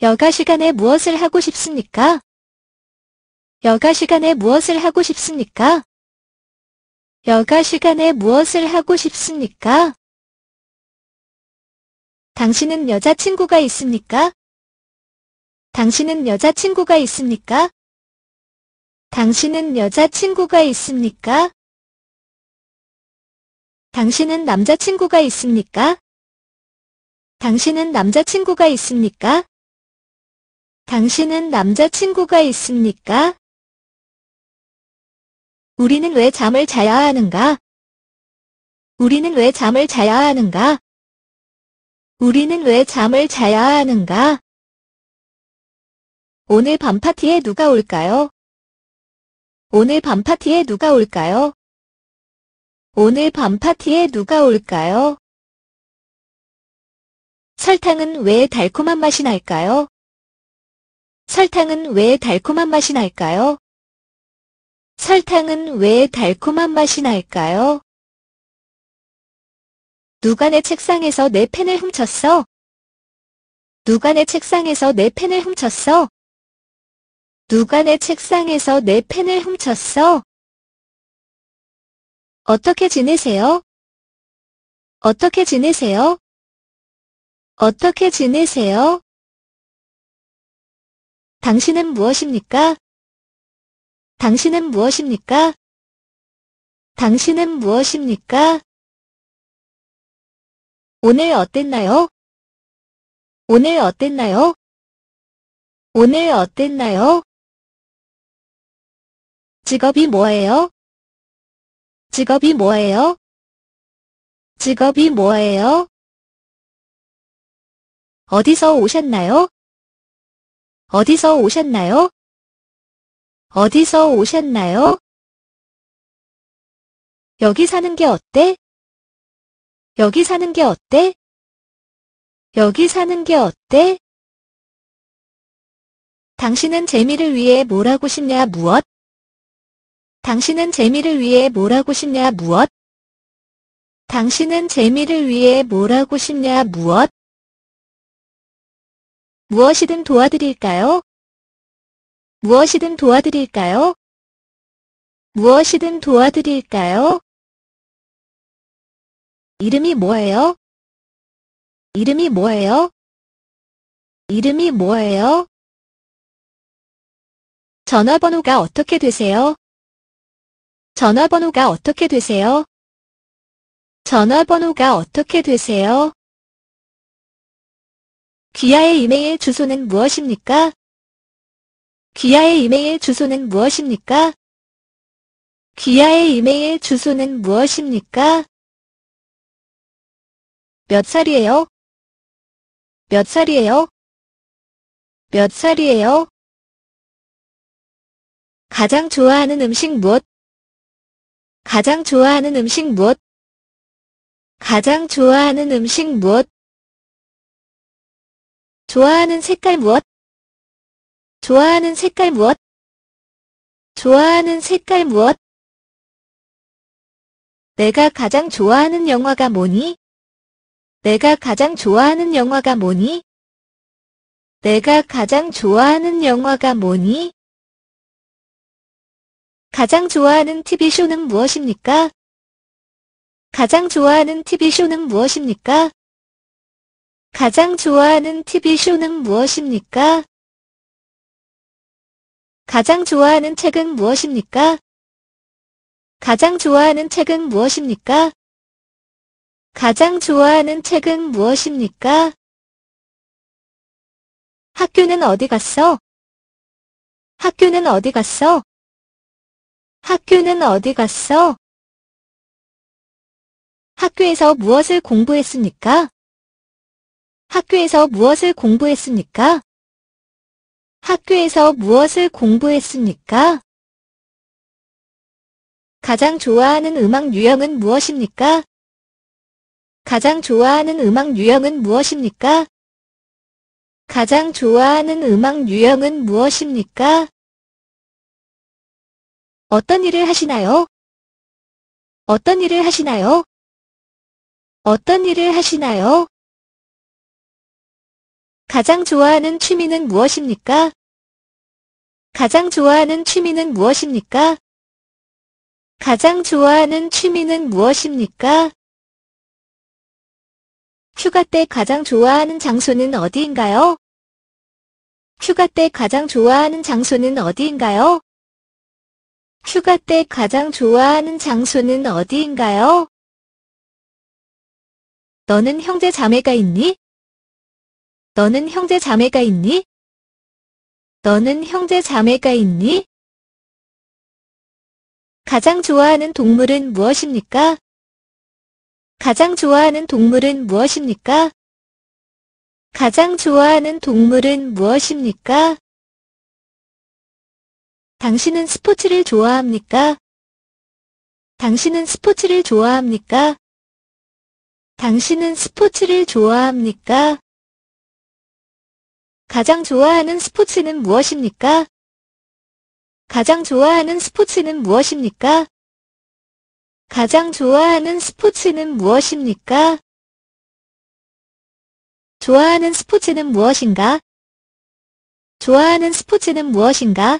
여가 시간에 무엇을 하고 싶습니까? 여가 시간에 무엇을 하고 싶습니까? 여가 시간에 무엇을 하고 싶습니까? 당신은 여자친구가 있습니까? 당신은 여자친구가 있습니까? 당신은 여자친구가 있습니까? 당신은 남자친구가 있습니까? 당신은 남자친구가 있습니까? 당신은 남자친구가 있습니까? 우리는 왜 잠을 자야 하는가? 우리는 왜 잠을 자야 하는가? 우리는 왜 잠을 자야 하는가? 오늘 밤 파티에 누가 올까요? 오늘 밤 파티에 누가 올까요? 오늘 밤 파티에 누가 올까요? 설탕은 왜 달콤한 맛이 날까요? 설탕은 왜 달콤한 맛이 날까요? 설탕은 왜 달콤한 맛이 날까요? 누가 내 책상에서 내 펜을 훔쳤어? 누가 내 책상에서 내 펜을 훔쳤어? 누가 내 책상에서 내 펜을 훔쳤어? 어떻게 지내세요? 어떻게 지내세요? 어떻게 지내세요? 당신은 무엇입니까? 당신은 무엇입니까? 당신은 무엇입니까? 오늘 어땠나요? 오늘 어땠나요? 오늘 어땠나요? 직업이 뭐예요? 직업이 뭐예요? 직업이 뭐예요? 어디서 오셨나요? 어디서 오셨나요? 어디서 오셨나요? 여기 사는 게 어때? 여기 사는 게 어때? 여기 사는 게 어때? 당신은 재미를 위해 뭘 하고 싶냐 무엇? 당신은 재미를 위해 뭘 하고 싶냐 무엇? 당신은 재미를 위해 뭘 하고 싶냐 무엇? 무엇이든 도와드릴까요? 무엇이든 도와드릴까요? 무엇이든 도와드릴까요? 이름이 뭐예요? 이름이 뭐예요? 이름이 뭐예요? 전화번호가 어떻게 되세요? 전화번호가 어떻게 되세요? 전화번호가 어떻게 되세요? 귀하의 이메일 주소는 무엇입니까? 귀하의 이메일 주소는 무엇입니까? 귀하의 이메일 주소는 무엇입니까? 몇 살이에요? 몇 살이에요? 몇 살이에요? 가장 좋아하는 음식 무엇? 가장 좋아하는 음식 무엇? 가장 좋아하는 음식 무엇? 좋아하는 색깔 무엇? 좋아하는 색깔 무엇? 좋아하는 색깔 무엇? 내가 가장 좋아하는 영화가 뭐니? 내가 가장 좋아하는 영화가 뭐니? 내가 가장 좋아하는 영화가 뭐니? 가장 좋아하는 TV쇼는 무엇입니까? 가장 좋아하는 TV쇼는 무엇입니까? 가장 좋아하는 TV쇼는 무엇입니까? 가장 좋아하는 책은 무엇입니까? 가장 좋아하는 책은 무엇입니까? 가장 좋아하는 책은 무엇입니까? 학교는 어디 갔어? 학교는 어디 갔어? 학교는 어디 갔어? 학교에서 무엇을 공부했습니까? 학교에서 무엇을 공부했습니까? 학교에서 무엇을 공부했습니까? 가장 좋아하는 음악 유형은 무엇입니까? 가장 좋아하는 음악 유형은 무엇입니까? 가장 좋아하는 음악 유형은 무엇입니까? 어떤 일을 하시나요? 어떤 일을 하시나요? 어떤 일을 하시나요? 가장 좋아하는 취미는 무엇입니까? 가장 좋아하는 취미는 무엇입니까? 가장 좋아하는 취미는 무엇입니까? 휴가 때 가장 좋아하는 장소는 어디인가요? 휴가 때 가장 좋아하는 장소는 어디인가요? 휴가 때 가장 좋아하는 장소는 어디인가요? 너는 형제 자매가 있니? 너는 형제 자매가 있니? 너는 형제 자매가 있니? 가장 좋아하는 동물은 무엇입니까? 가장 좋아하는 동물은 무엇입니까? 가장 좋아하는 동물은 무엇입니까? 당신은 스포츠를 좋아합니까? 당신은 스포츠를 좋아합니까? 당신은 스포츠를 좋아합니까? 가장 좋아하는 스포츠는 무엇입니까? 가장 좋아하는 스포츠는 무엇입니까? 가장 좋아하는 스포츠는 무엇입니까? 좋아하는 스포츠는 무엇인가? 좋아하는 스포츠는 무엇인가?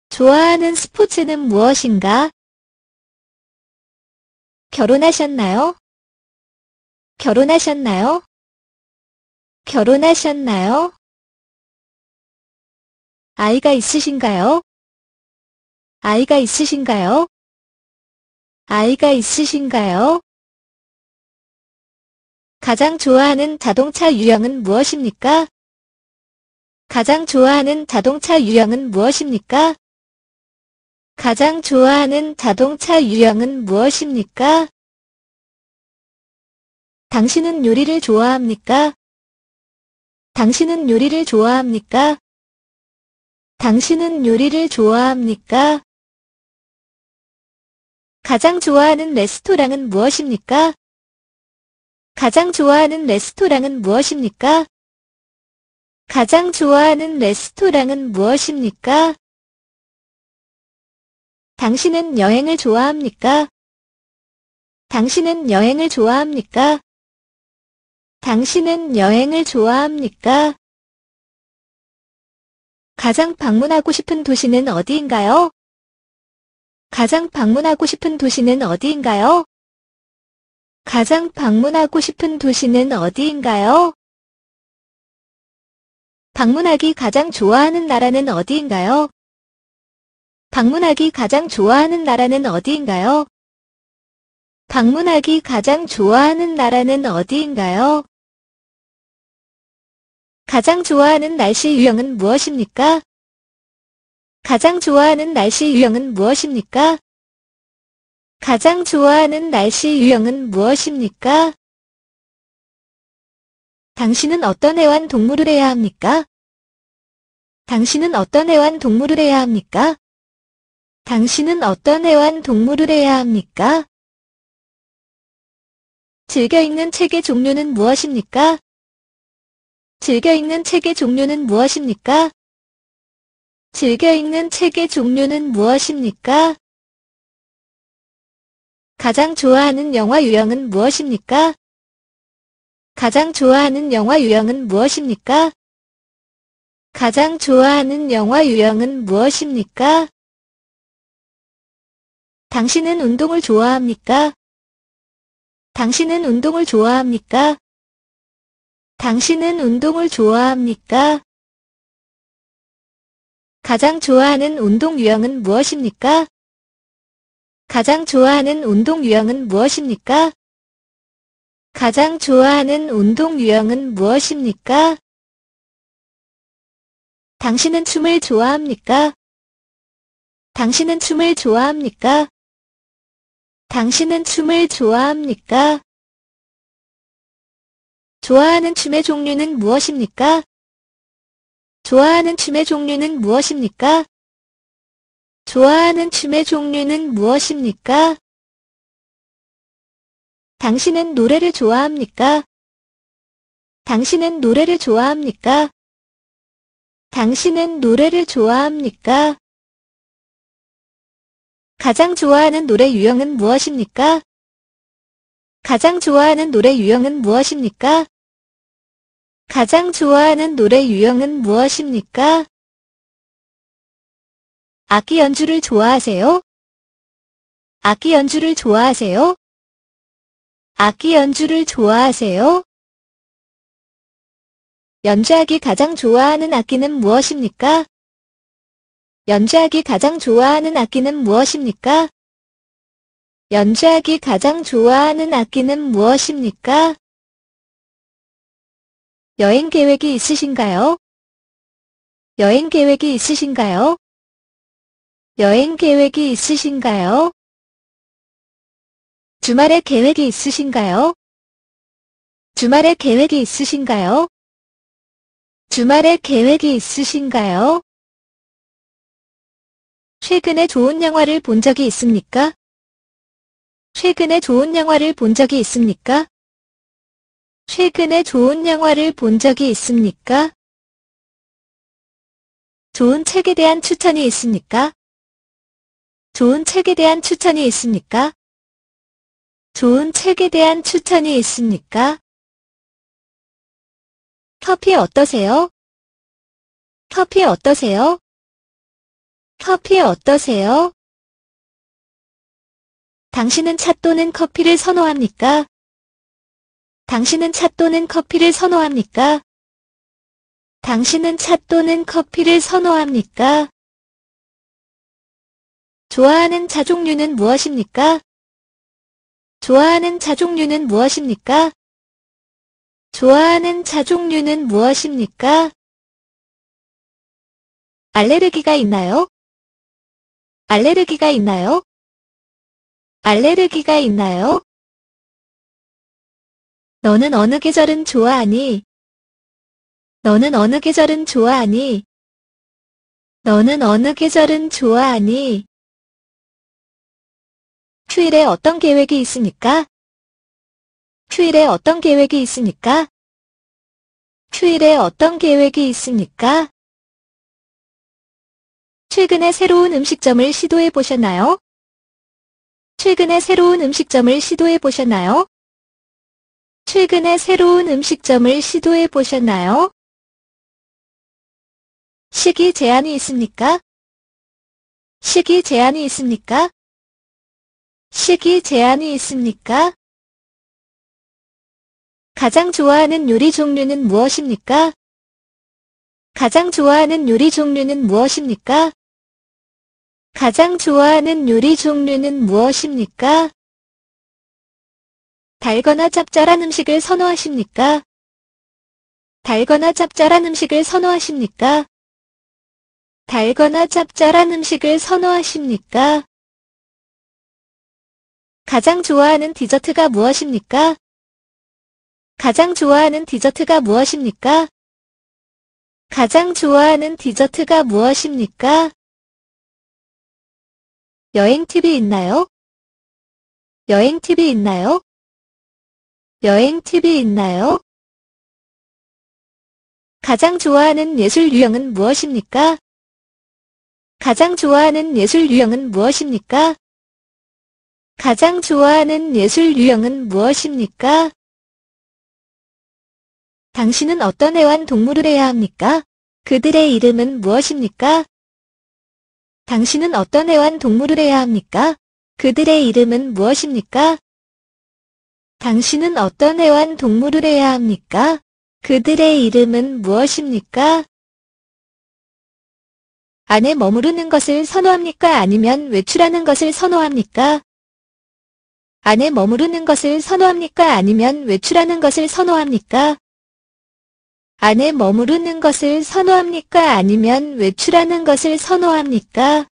좋아하는 스포츠는 무엇인가? 결혼하셨나요? 결혼하셨나요? 결혼하셨나요? 아이가 있으신가요? 아이가 있으신가요? 아이가 있으신가요? 가장 좋아하는 자동차 유형은 무엇입니까? 가장 좋아하는 자동차 유형은 무엇입니까? 가장 좋아하는 자동차 유형은 무엇입니까? 당신은 요리를 좋아합니까? 당신은 요리를 좋아합니까? 당신은 요리를 좋아합니까? 가장 좋아하는 레스토랑은 무엇입니까? 가장 좋아하는 레스토랑은 무엇입니까? 가장 좋아하는 레스토랑은 무엇입니까? 당신은 여행을 좋아합니까? 당신은 여행을 좋아합니까? 당신은 여행을 좋아합니까? 가장 방문하고 싶은 도시는 어디인가요? 가장 방문하고 싶은 도시는 어디인가요? 가장 방문하고 싶은 도시는 어디인가요? 방문하기 가장 좋아하는 나라는 어디인가요? 방문하기 가장 좋아하는 나라는 어디인가요? 방문하기 가장 좋아하는 나라는 어디인가요? 가장 좋아하는 날씨 유형은 무엇입니까? 가장 좋아하는 날씨 유형은 무엇입니까? 가장 좋아하는 날씨 유형은 무엇입니까? 당신은 어떤 애완동물을 해야 합니까? 당신은 어떤 애완동물을 해야 합니까? 당신은 어떤 애완동물을 해야 합니까? 즐겨 읽는 책의 종류는 무엇입니까? 즐겨 읽는 책의 종류는 무엇입니까? 즐겨 읽는 책의 종류는 무엇입니까? 가장 좋아하는 영화 유형은 무엇입니까? 가장 좋아하는 영화 유형은 무엇입니까? 가장 좋아하는 영화 유형은 무엇입니까? 당신은 운동을 좋아합니까? 당신은 운동을 좋아합니까? 당신은 운동을 좋아합니까? 가장 좋아하는 운동 유형은 무엇입니까? 가장 좋아하는 운동 유형은 무엇입니까? 가장 좋아하는 운동 유형은 무엇입니까? 당신은 춤을 좋아합니까? 당신은 춤을 좋아합니까? 당신은 춤을 좋아합니까? 좋아하는 춤의 종류는 무엇입니까? 좋아하는 춤의 종류는 무엇입니까? 좋아하는 춤의 종류는 무엇입니까? 당신은 노래를 좋아합니까? 당신은 노래를 좋아합니까? 당신은 노래를 좋아합니까? 가장 좋아하는 노래 유형은 무엇입니까? 가장 좋아하는 노래 유형은 무엇입니까? 가장 좋아하는 노래 유형은 무엇입니까? 악기 연주를 좋아하세요? 악기 연주를 좋아하세요? 악기 연주를 좋아하세요? 연주하기 가장 좋아하는 악기는 무엇입니까? 연주하기 가장 좋아하는 악기는 무엇입니까? 연주하기 가장 좋아하는 악기는 무엇입니까? 여행 계획이 있으신가요? 여행 계획이 있으신가요? 여행 계획이 있으신가요? 주말에 계획이 있으신가요? 주말에 계획이 있으신가요? 주말에 계획이 있으신가요? 최근에 좋은 영화를 본 적이 있습니까? 최근에 좋은 영화를 본 적이 있습니까? 최근에 좋은 영화를 본 적이 있습니까? 좋은 책에 대한 추천이 있습니까? 좋은 책에 대한 추천이 있습니까? 좋은 책에 대한 추천이 있습니까? 커피 어떠세요? 커피 어떠세요? 커피 어떠세요? 당신은 차 또는 커피를 선호합니까? 당신은 차 또는 커피를 선호합니까? 당신은 차 또는 커피를 선호합니까? 좋아하는 차 종류는 무엇입니까? 좋아하는 차 종류는 무엇입니까? 좋아하는 차 종류는 무엇입니까? 알레르기가 있나요? 알레르기가 있나요? 알레르기가 있나요? 너는 어느 계절은 좋아하니? 너는 어느 계절은 좋아하니? 너는 어느 계절은 좋아하니? 휴일에 어떤 계획이 있습니까? 휴일에 어떤 계획이 있습니까? 휴일에 어떤 계획이 있습니까? 최근에 새로운 음식점을 시도해 보셨나요? 최근에 새로운 음식점을 시도해 보셨나요? 최근에 새로운 음식점을 시도해 보셨나요? 시기 제한이 있습니까? 시기 제한이 있습니까? 시기 제한이 있습니까? 가장 좋아하는 요리 종류는 무엇입니까? 가장 좋아하는 요리 종류는 무엇입니까? 가장 좋아하는 요리 종류는 무엇입니까? 달거나 짭짤한 음식을 선호하십니까? 달거나 짭짤한 음식을 선호하십니까? 달거나 짭짤한 음식을 선호하십니까? 가장 좋아하는 디저트가 무엇입니까? 가장 좋아하는 디저트가 무엇입니까? 가장 좋아하는 디저트가 무엇입니까? 여행 팁이 있나요? 여행 팁이 있나요? 여행 팁이 있나요? 가장 좋아하는 예술 유형은 무엇입니까? 가장 좋아하는 예술 유형은 무엇입니까? 가장 좋아하는 예술 유형은 무엇입니까? 당신은 어떤 애완동물을 해야 합니까? 그들의 이름은 무엇입니까? 당신은 어떤 애완동물을 해야 합니까? 그들의 이름은 무엇입니까? 당신은 어떤 애완동물을 해야 합니까? 그들의 이름은 무엇입니까? 안에 머무르는 것을 선호합니까? 아니면 외출하는 것을 선호합니까? 안에 머무르는 것을 선호합니까? 아니면 외출하는 것을 선호합니까? 안에 머무르는 것을 선호합니까? 아니면 외출하는 것을 선호합니까?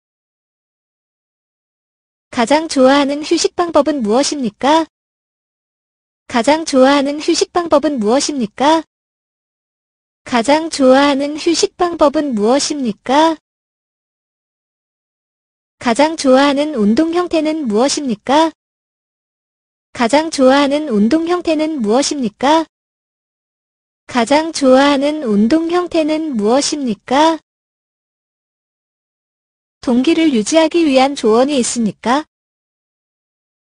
가장 좋아하는 휴식 방법은 무엇입니까? 가장 좋아하는 휴식 방법은 무엇입니까? 가장 좋아하는 휴식 방법은 무엇입니까? 가장 좋아하는 운동 형태는 무엇입니까? 가장 좋아하는 운동 형태는 무엇입니까? 가장 좋아하는 운동 형태는 무엇입니까? 동기를 유지하기 위한 조언이 있습니까?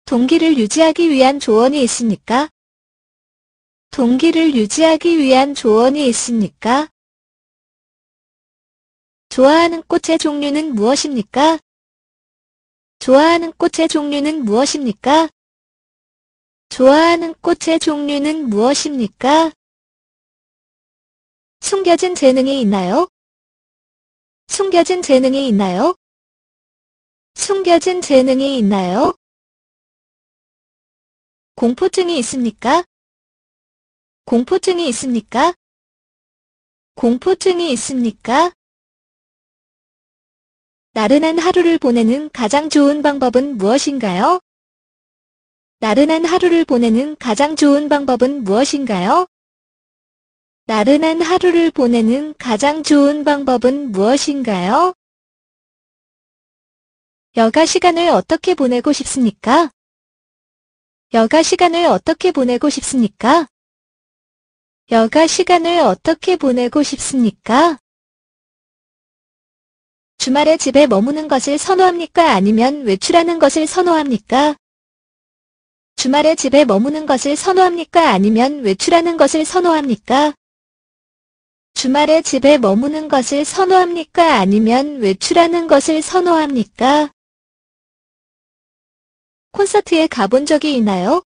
동기를 유지하기 위한 조언이 있습니까? 동기를 유지하기 위한 조언이 있습니까? 좋아하는 꽃의 종류는 무엇입니까? 좋아하는 꽃의 종류는 무엇입니까? 좋아하는 꽃의 종류는 무엇입니까? 숨겨진 재능이 있나요? 숨겨진 재능이 있나요? 숨겨진 재능이 있나요? 공포증이 있습니까? 공포증이 있습니까? 공포증이 있습니까? 나른한 하루를 보내는 가장 좋은 방법은 무엇인가요? 나른한 하루를 보내는 가장 좋은 방법은 무엇인가요? 나른한 하루를 보내는 가장 좋은 방법은 무엇인가요? 여가 시간을 어떻게 보내고 싶습니까? 여가 시간을 어떻게 보내고 싶습니까? 여가 시간을 어떻게 보내고 싶습니까? 주말에 집에 머무는 것을 선호합니까? 아니면 외출하는 것을 선호합니까? 주말에 집에 머무는 것을 선호합니까? 아니면 외출하는 것을 선호합니까? 주말에 집에 머무는 것을 선호합니까? 아니면 외출하는 것을 선호합니까? 콘서트에 가본 적이 있나요?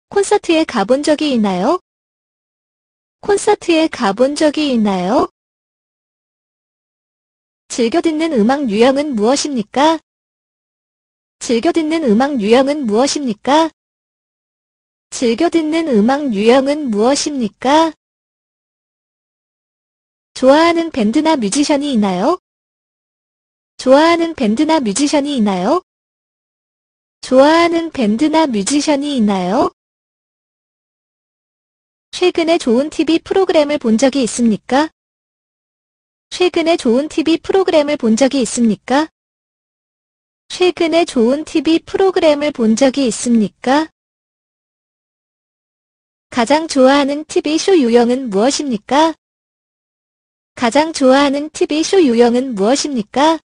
콘서트에 가본 적이 있나요? 콘서트에 가본 적이 있나요? 즐겨 듣는 음악 유형은 무엇입니까? 즐겨 듣는 음악 유형은 무엇입니까? 즐겨 듣는 음악 유형은 무엇입니까? 좋아하는 밴드나 뮤지션이 있나요? 좋아하는 밴드나 뮤지션이 있나요? 좋아하는 밴드나 뮤지션이 있나요? 최근에 좋은 TV 프로그램을 본 적이 있습니까? 최근에 좋은 TV 프로그램을 본 적이 있습니까? 최근에 좋은 TV 프로그램을 본 적이 있습니까? 가장 좋아하는 TV쇼 유형은 무엇입니까? 가장 좋아하는 TV쇼 유형은 무엇입니까?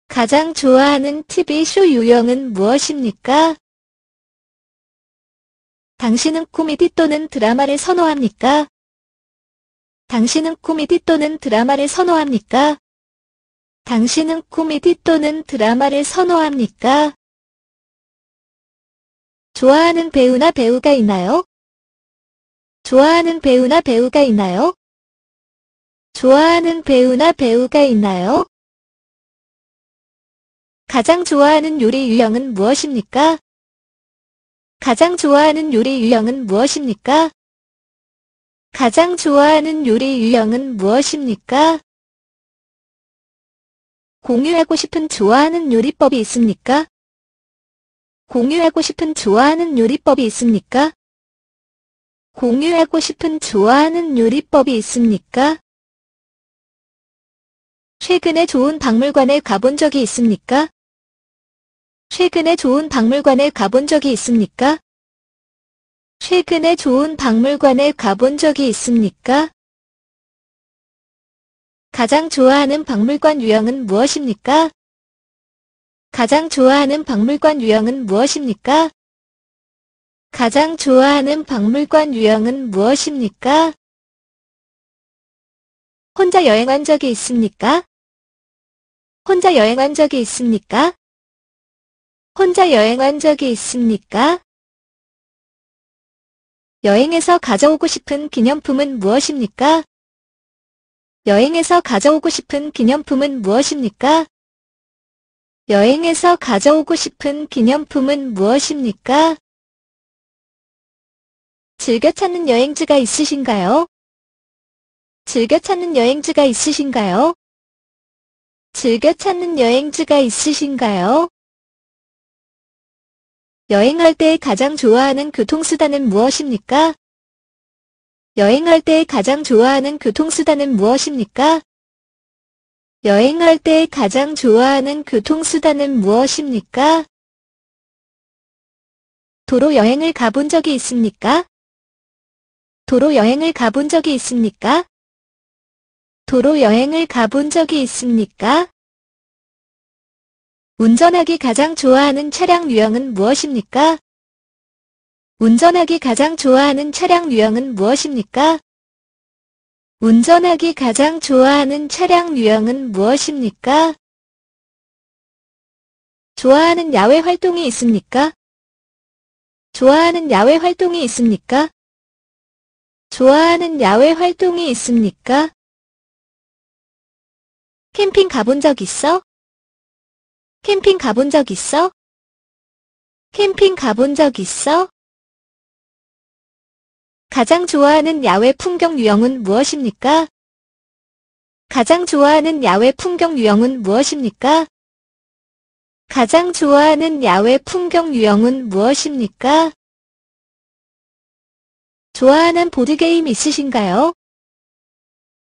가장 좋아하는 TV쇼 유형은 무엇입니까? 당신은 코미디 또는 드라마를 선호합니까? 당신은 코미디 또는 드라마를 선호합니까? 당신은 코미디 또는 드라마를 선호합니까? 좋아하는 배우나 배우가 있나요? 좋아하는 배우나 배우가 있나요? 좋아하는 배우나 배우가 있나요? 가장 좋아하는 요리 유형은 무엇입니까? 가장 좋아하는 요리 유형은 무엇입니까? 가장 좋아하는 요리 유형은 무엇입니까? 공유하고 싶은 좋아하는 요리법이 있습니까? 공유하고 싶은 좋아하는 요리법이 있습니까? 공유하고 싶은 좋아하는 요리법이 있습니까? 최근에 좋은 박물관에 가본 적이 있습니까? 최근에 좋은 박물관에 가본 적이 있습니까? 최근에 좋은 박물관에 가본 적이 있습니까? 가장 좋아하는 박물관 유형은 무엇입니까? 가장 좋아하는 박물관 유형은 무엇입니까? 가장 좋아하는 박물관 유형은 무엇입니까? 혼자 여행한 적이 있습니까? 혼자 여행한 적이 있습니까? 혼자 여행한 적이 있습니까? 여행에서 가져오고 싶은 기념품은 무엇입니까? 여행에서 가져오고 싶은 기념품은 무엇입니까? 여행에서 가져오고 싶은 기념품은 무엇입니까? 즐겨 찾는 여행지가 있으신가요? 즐겨 찾는 여행지가 있으신가요? 즐겨 찾는 여행지가 있으신가요? 여행할 때 가장 좋아하는 교통수단은 무엇입니까? 여행할 때 가장 좋아하는 교통수단은 무엇입니까? 여행할 때 가장 좋아하는 교통수단은 무엇입니까? 도로 여행을 가본 적이 있습니까? 도로 여행을 가본 적이 있습니까? 도로 여행을 가본 적이 있습니까? 운전하기 가장 좋아하는 차량 유형은 무엇입니까? 운전하기 가장 좋아하는 차량 유형은 무엇입니까? 운전하기 가장 좋아하는 차량 유형은 무엇입니까? 좋아하는 야외 활동이 있습니까? 좋아하는 야외 활동이 있습니까? 좋아하는 야외 활동이 있습니까? 캠핑 가본 적 있어? 캠핑 가본 적 있어? 캠핑 가본 적 있어? 가장 좋아하는 야외 풍경 유형은 무엇입니까? 가장 좋아하는 야외 풍경 유형은 무엇입니까? 가장 좋아하는 야외 풍경 유형은 무엇입니까? 좋아하는 보드게임 있으신가요?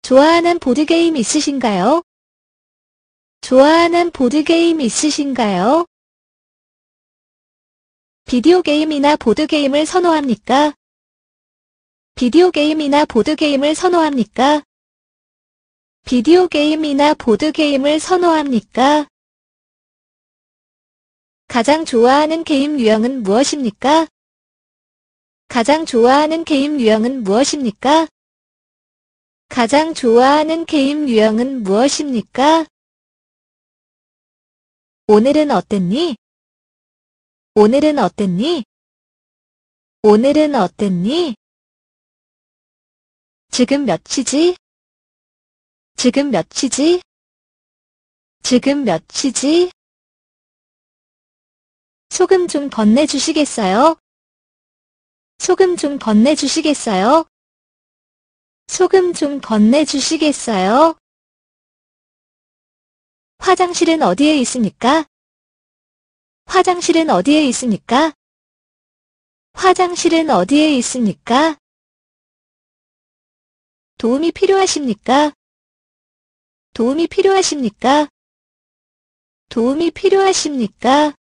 좋아하는 보드게임 있으신가요? 좋아하는 보드게임 있으신가요? 비디오 게임이나 보드게임을 선호합니까? 비디오 게임이나 보드게임을 선호합니까? 비디오 게임이나 보드게임을 선호합니까? 가장 좋아하는 게임 유형은 무엇입니까? 가장 좋아하는 게임 유형은 무엇입니까? 가장 좋아하는 게임 유형은 무엇입니까? 오늘은 어땠니? 오늘은 어땠니? 오늘은 어땠니? 지금 몇시지? 지금 몇시지? 지금 몇시지? 소금 좀 건네주시겠어요? 소금 좀 건네주시겠어요? 소금 좀 건네주시겠어요? 화장실은 어디에 있습니까? 화장실은 어디에 있습니까? 화장실은 어디에 있습니까? 도움이 필요하십니까? 도움이 필요하십니까? 도움이 필요하십니까?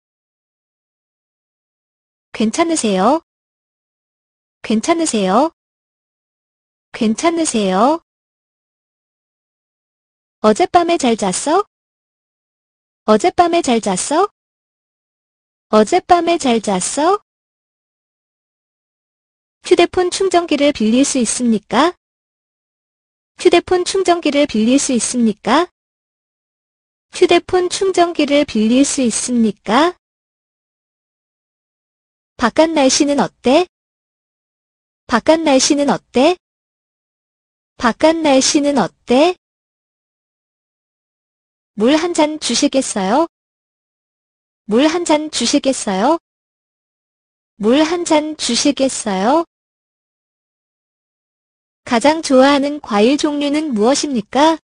괜찮으세요? 괜찮으세요? 괜찮으세요? 어젯밤에 잘 잤어? 어젯밤에 잘 잤어? 어젯밤에 잘 잤어? 휴대폰 충전기를 빌릴 수 있습니까? 휴대폰 충전기를 빌릴 수 있습니까? 휴대폰 충전기를 빌릴 수 있습니까? 바깥 날씨는 어때? 바깥 날씨는 어때? 바깥 날씨는 어때? 물 한 잔 주시겠어요? 물 한 잔 주시겠어요? 물 한 잔 주시겠어요? 가장 좋아하는 과일 종류는 무엇입니까?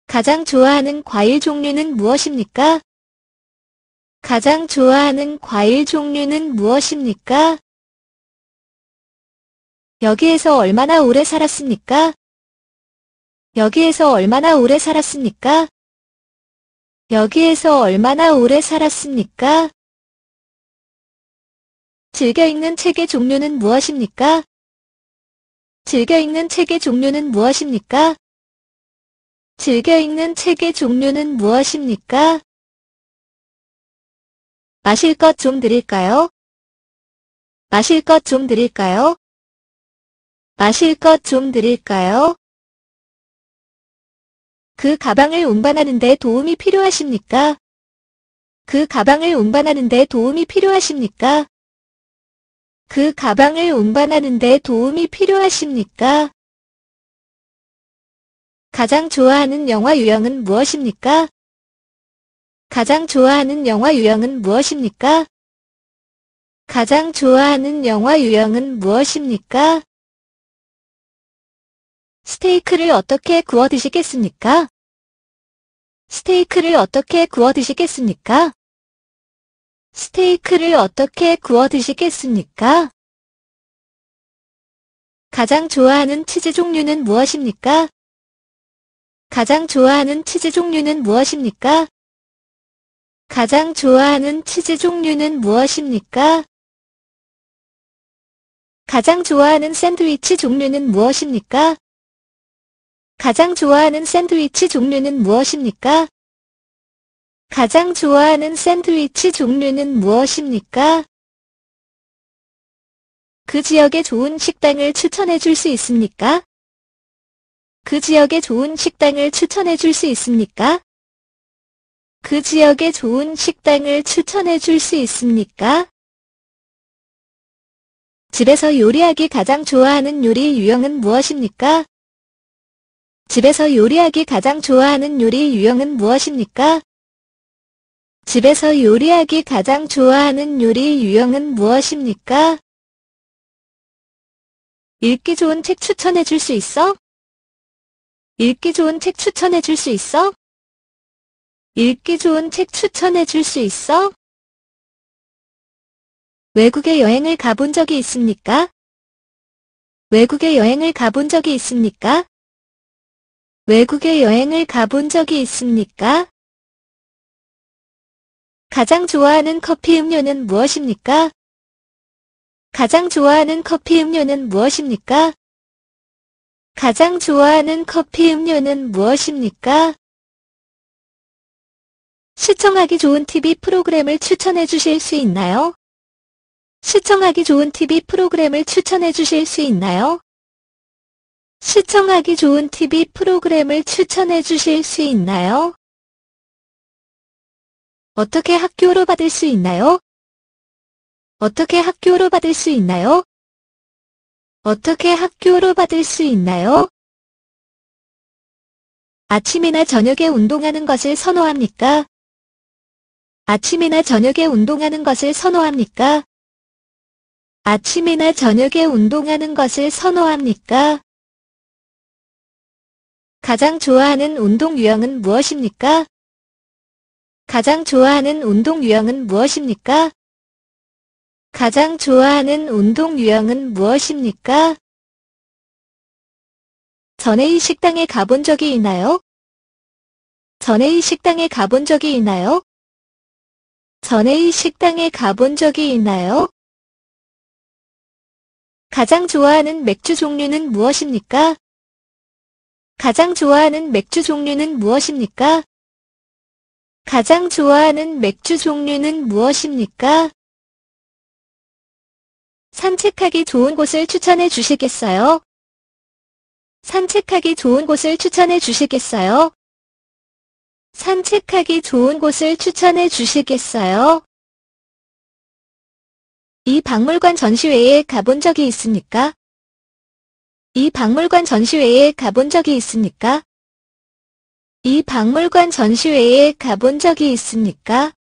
가장 좋아하는 과일 종류는 무엇입니까? 가장 좋아하는 과일 종류는 무엇입니까? 여기에서 얼마나 오래 살았습니까? 여기에서 얼마나 오래 살았습니까? 여기에서 얼마나 오래 살았습니까? 즐겨 읽는 책의 종류는 무엇입니까? 즐겨 읽는 책의 종류는 무엇입니까? 즐겨 읽는 책의 종류는 무엇입니까? 마실 것 좀 드릴까요? 마실 것 좀 드릴까요? 마실 것 좀 드릴까요? 그 가방을 운반하는 데 도움이 필요하십니까? 그 가방을 운반하는 데 도움이 필요하십니까? 그 가방을 운반하는 데 도움이 필요하십니까? 가장 좋아하는 영화 유형은 무엇입니까? 가장 좋아하는 영화 유형은 무엇입니까? 가장 좋아하는 영화 유형은 무엇입니까? 스테이크를 어떻게 구워 드시겠습니까? 스테이크를 어떻게 구워 드시겠습니까? 스테이크를 어떻게 구워 드시겠습니까? 가장 좋아하는 치즈 종류는 무엇입니까? 가장 좋아하는 치즈 종류는 무엇입니까? 가장 좋아하는 치즈 종류는 무엇입니까? 가장 좋아하는 샌드위치 종류는 무엇입니까? 가장 좋아하는 샌드위치 종류는 무엇입니까? 가장 좋아하는 샌드위치 종류는 무엇입니까? 그 지역에 좋은 식당을 추천해 줄 수 있습니까? 그 지역에 좋은 식당을 추천해 줄 수 있습니까? 그 지역에 좋은 식당을 추천해 줄 수 있습니까? 집에서 요리하기 가장 좋아하는 요리 유형은 무엇입니까? 집에서 요리하기 가장 좋아하는 요리 유형은 무엇입니까? 집에서 요리하기 가장 좋아하는 요리 유형은 무엇입니까? 읽기 좋은 책 추천해 줄 수 있어? 읽기 좋은 책 추천해 줄 수 있어? 읽기 좋은 책 추천해 줄 수 있어? 외국에 여행을 가본 적이 있습니까? 외국에 여행을 가본 적이 있습니까? 외국에 여행을 가본 적이 있습니까? 가장 좋아하는 커피 음료는 무엇입니까? 가장 좋아하는 커피 음료는 무엇입니까? 가장 좋아하는 커피 음료는 무엇입니까? 시청하기 좋은 TV 프로그램을 추천해 주실 수 있나요? 시청하기 좋은 TV 프로그램을 추천해 주실 수 있나요? 시청하기 좋은 TV 프로그램을 추천해 주실 수 있나요? 어떻게 학교로 받을 수 있나요? 어떻게 학교로 받을 수 있나요? 어떻게 학교로 받을 수 있나요? 아침이나 저녁에 운동하는 것을 선호합니까? 아침이나 저녁에 운동하는 것을 선호합니까? 아침이나 저녁에 운동하는 것을 선호합니까? 가장 좋아하는 운동 유형은 무엇입니까? 가장 좋아하는 운동 유형은 무엇입니까? 가장 좋아하는 운동 유형은 무엇입니까? 전에 이 식당에 가본 적이 있나요? 전에 이 식당에 가본 적이 있나요? 전에 이 식당에 가본 적이 있나요? 가장 좋아하는 맥주 종류는 무엇입니까? 가장 좋아하는 맥주 종류는 무엇입니까? 가장 좋아하는 맥주 종류는 무엇입니까? 산책하기 좋은 곳을 추천해 주시겠어요? 산책하기 좋은 곳을 추천해 주시겠어요? 산책하기 좋은 곳을 추천해 주시겠어요? 이 박물관 전시회에 가본 적이 있습니까? 이 박물관 전시회에 가본 적이 있습니까? 이 박물관 전시회에 가본 적이 있습니까?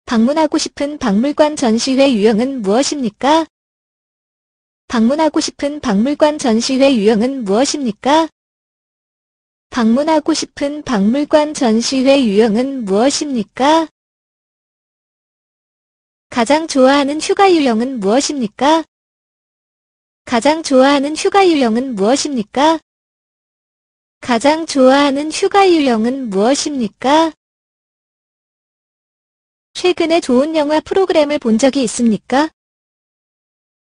방문하고 싶은 박물관 전시회 유형은 무엇입니까? 방문하고 싶은 박물관 전시회 유형은 무엇입니까? 방문하고 싶은 박물관 전시회 유형은 무엇입니까? 가장 좋아하는 휴가 유형은 무엇입니까? 가장 좋아하는 휴가 유형은 무엇입니까? 가장 좋아하는 휴가 유형은 무엇입니까? 최근에 좋은 영화 프로그램을 본 적이 있습니까?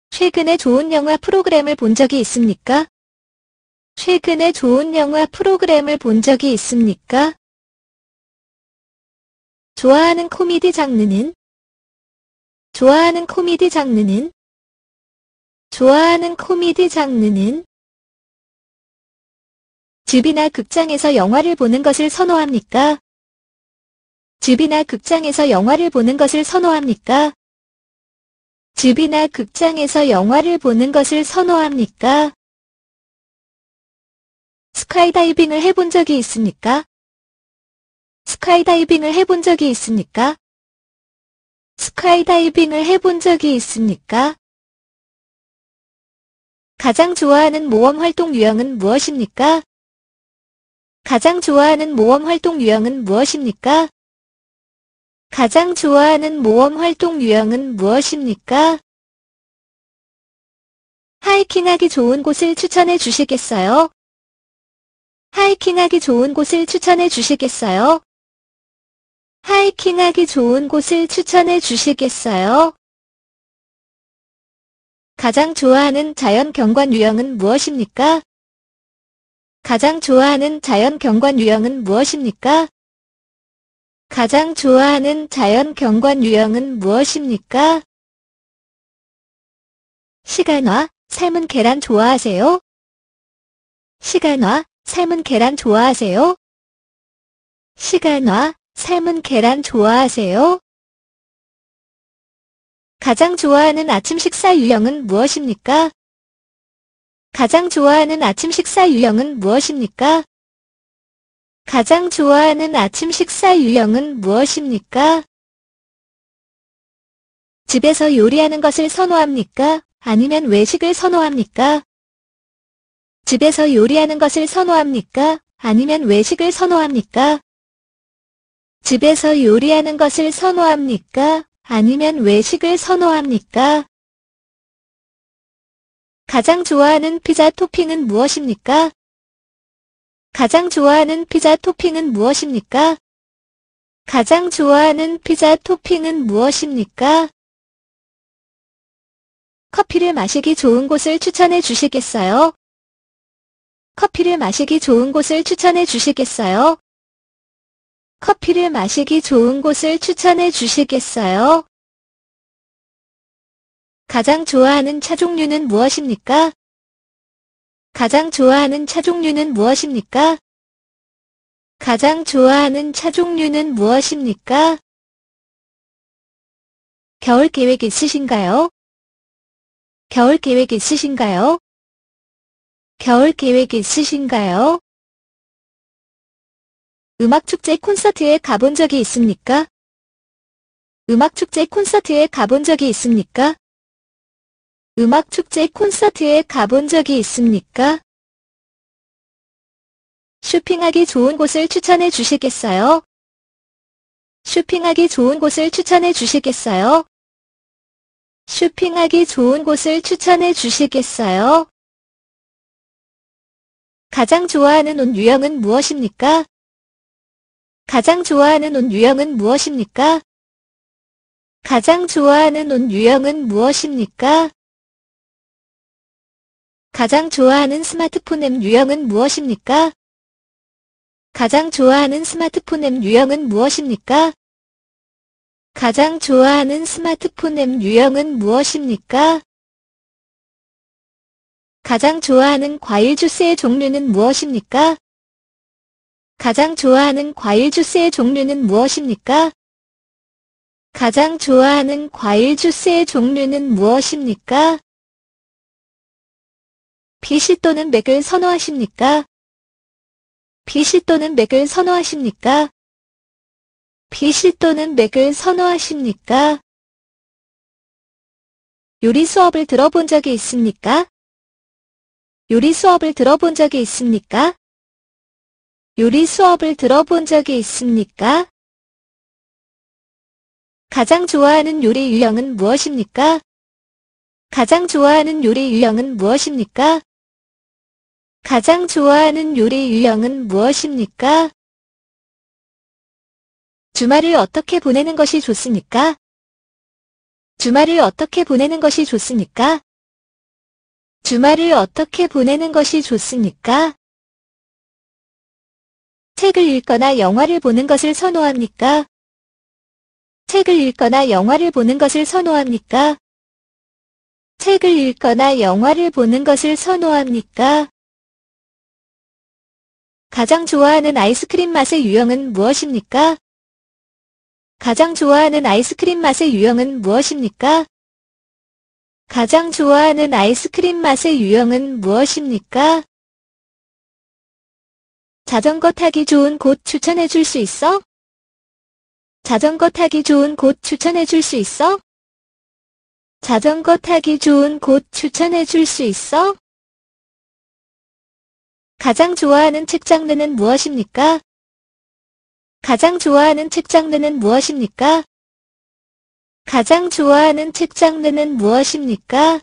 최근에 좋은 영화 프로그램을 본 적이 있습니까? 최근에 좋은 영화 프로그램을 본 적이 있습니까? 좋아하는 코미디 장르는? 좋아하는 코미디 장르는? 좋아하는 코미디 장르는? 집이나 극장에서 영화를 보는 것을 선호합니까? 집이나 극장에서 영화를 보는 것을 선호합니까? 집이나 극장에서 영화를 보는 것을 선호합니까? 스카이다이빙을 해본 적이 있습니까? 스카이다이빙을 해본 적이 있습니까? 스카이다이빙을 해본 적이 있습니까? 가장 좋아하는 모험 활동 유형은 무엇입니까? 가장 좋아하는 모험 활동 유형은 무엇입니까? 가장 좋아하는 모험 활동 유형은 무엇입니까? 하이킹하기 좋은 곳을 추천해 주시겠어요? 하이킹하기 좋은 곳을 추천해 주시겠어요? 하이킹하기 좋은 곳을 추천해 주시겠어요? 가장 좋아하는 자연 경관 유형은 무엇입니까? 가장 좋아하는 자연 경관 유형은 무엇입니까? 가장 좋아하는 자연 경관 유형은 무엇입니까? 시간화, 삶은 계란 좋아하세요? 시간화, 삶은 계란 좋아하세요? 시간화, 삶은 계란 좋아하세요? 가장 좋아하는 아침 식사 유형은 무엇입니까? 가장 좋아하는 아침 식사 유형은 무엇입니까? 가장 좋아하는 아침 식사 유형은 무엇입니까? 집에서 요리하는 것을 선호합니까? 아니면 외식을 선호합니까? 집에서 요리하는 것을 선호합니까? 아니면 외식을 선호합니까? 집에서 요리하는 것을 선호합니까? 아니면 외식을 선호합니까? 가장 좋아하는 피자 토핑은 무엇입니까? 가장 좋아하는 피자 토핑은 무엇입니까? 가장 좋아하는 피자 토핑은 무엇입니까? 커피를 마시기 좋은 곳을 추천해 주시겠어요? 커피를 마시기 좋은 곳을 추천해 주시겠어요? 커피를 마시기 좋은 곳을 추천해 주시겠어요? 가장 좋아하는 차 종류는 무엇입니까? 가장 좋아하는 차 종류는 무엇입니까? 가장 좋아하는 차 종류는 무엇입니까? 겨울 계획 있으신가요? 겨울 계획 있으신가요? 겨울 계획 있으신가요? 음악축제 콘서트에 가본 적이 있습니까? 음악축제 콘서트에 가본 적이 있습니까? 음악축제 콘서트에 가본 적이 있습니까? 쇼핑하기 좋은 곳을 추천해 주시겠어요? 쇼핑하기 좋은 곳을 추천해 주시겠어요? 쇼핑하기 좋은 곳을 추천해 주시겠어요? 가장 좋아하는 옷 유형은 무엇입니까? 가장 좋아하는 옷 유형은 무엇입니까? 가장 좋아하는 옷 유형은 무엇입니까? 가장 좋아하는 스마트폰 앱 유형은 무엇입니까? 가장 좋아하는 스마트폰 앱 유형은 무엇입니까? 가장 좋아하는 스마트폰 앱 유형은 무엇입니까? 가장 좋아하는 과일 주스의 종류는 무엇입니까? 가장 좋아하는 과일 주스의 종류는 무엇입니까? 가장 좋아하는 과일 주스의 종류는 무엇입니까? PC 또는 맥을 선호하십니까? PC 또는 맥을 선호하십니까? PC 또는 맥을 선호하십니까? 요리 수업을 들어본 적이 있습니까? 요리 수업을 들어본 적이 있습니까? 요리 수업을 들어본 적이 있습니까? 가장 좋아하는 요리 유형은 무엇입니까? 가장 좋아하는 요리 유형은 무엇입니까? 가장 좋아하는 요리 유형은 무엇입니까? 주말을 어떻게 보내는 것이 좋습니까? 주말을 어떻게 보내는 것이 좋습니까? 주말을 어떻게 보내는 것이 좋습니까? 책을 읽거나 영화를 보는 것을 선호합니까? 책을 읽거나 영화를 보는 것을 선호합니까? 책을 읽거나 영화를 보는 것을 선호합니까? 가장 좋아하는 아이스크림 맛의 유형은 무엇입니까? 가장 좋아하는 아이스크림 맛의 유형은 무엇입니까? 가장 좋아하는 아이스크림 맛의 유형은 무엇입니까? 자전거 타기 좋은 곳 추천해 줄 수 있어? 자전거 타기 좋은 곳 추천해 줄 수 있어? 자전거 타기 좋은 곳 추천해 줄 수 있어? 가장 좋아하는 책 장르는 무엇입니까? 가장 좋아하는 책 장르는 무엇입니까? 가장 좋아하는 책 장르는 무엇입니까?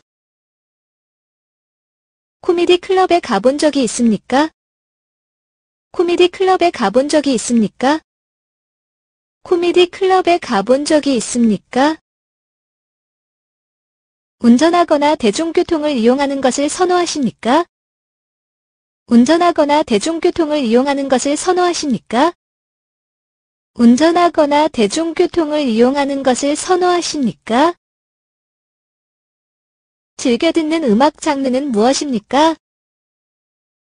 코미디 클럽에 가본 적이 있습니까? 코미디 클럽에 가본 적이 있습니까? 코미디 클럽에 가본 적이 있습니까? 운전하거나 대중교통을 이용하는 것을 선호하십니까? 운전하거나 대중교통을 이용하는 것을 선호하십니까? 운전하거나 대중교통을 이용하는 것을 선호하십니까? 즐겨 듣는 음악 장르는 무엇입니까?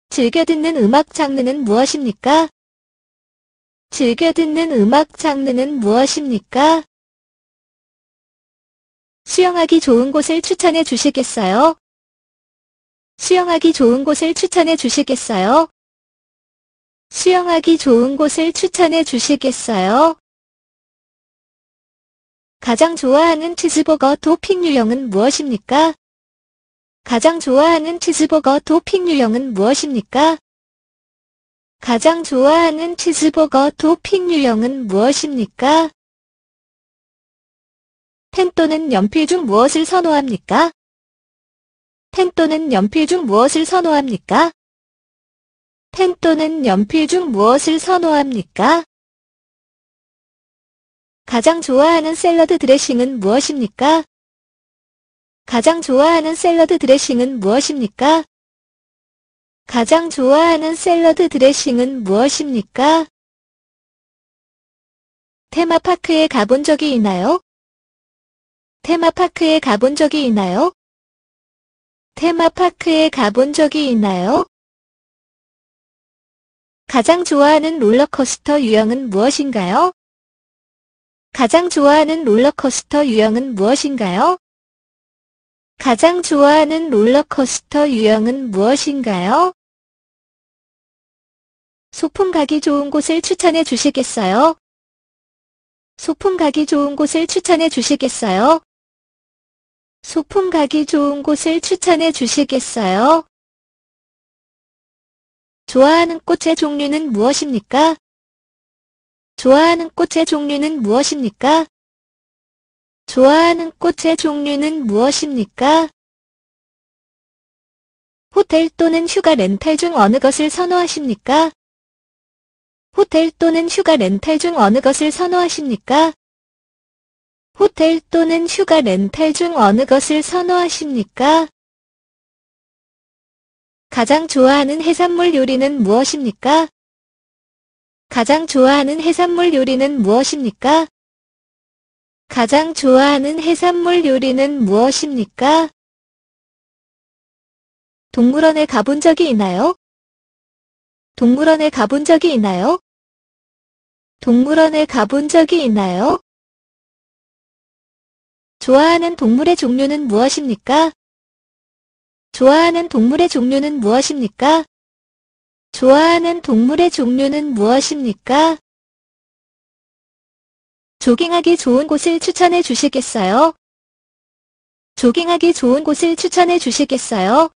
즐겨 듣는 음악 장르는 무엇입니까? 즐겨 듣는 음악 장르는 무엇입니까? 수영하기 좋은 곳을 추천해 주시겠어요? 수영하기 좋은 곳을 추천해 주시겠어요? 수영하기 좋은 곳을 추천해 주시겠어요? 가장 좋아하는 치즈버거 토핑 유형은 무엇입니까? 가장 좋아하는 치즈버거 토핑 유형은 무엇입니까? 가장 좋아하는 치즈버거 토핑 유형은 무엇입니까? 펜 또는 연필 중 무엇을 선호합니까? 펜 또는 연필 중 무엇을 선호합니까? 펜 또는 연필 중 무엇을 선호합니까? 가장 좋아하는 샐러드 드레싱은 무엇입니까? 가장 좋아하는 샐러드 드레싱은 무엇입니까? 가장 좋아하는 샐러드 드레싱은 무엇입니까? 테마파크에 가본 적이 있나요? 테마파크에 가본 적이 있나요? 테마파크에 가본 적이 있나요? 가장 좋아하는 롤러코스터 유형은 무엇인가요? 가장 좋아하는 롤러코스터 유형은 무엇인가요? 가장 좋아하는 롤러코스터 유형은 무엇인가요? 소풍 가기 좋은 곳을 추천해 주시겠어요? 소풍 가기 좋은 곳을 추천해 주시겠어요? 소풍 가기 좋은 곳을 추천해 주시겠어요? 좋아하는 꽃의 종류는 무엇입니까? 좋아하는 꽃의 종류는 무엇입니까? 좋아하는 꽃의 종류는 무엇입니까? 호텔 또는 휴가 렌탈 중 어느 것을 선호하십니까? 호텔 또는 휴가 렌탈 중 어느 것을 선호하십니까? 호텔 또는 휴가 렌탈 중 어느 것을 선호하십니까? 가장 좋아하는 해산물 요리는 무엇입니까? 가장 좋아하는 해산물 요리는 무엇입니까? 가장 좋아하는 해산물 요리는 무엇입니까? 동물원에 가본 적이 있나요? 동물원에 가본 적이 있나요? 동물원에 가본 적이 있나요? 좋아하는 동물의 종류는 무엇입니까? 좋아하는 동물의 종류는 무엇입니까? 좋아하는 동물의 종류는 무엇입니까? 조깅하기 좋은 곳을 추천해 주시겠어요? 조깅하기 좋은 곳을 추천해 주시겠어요?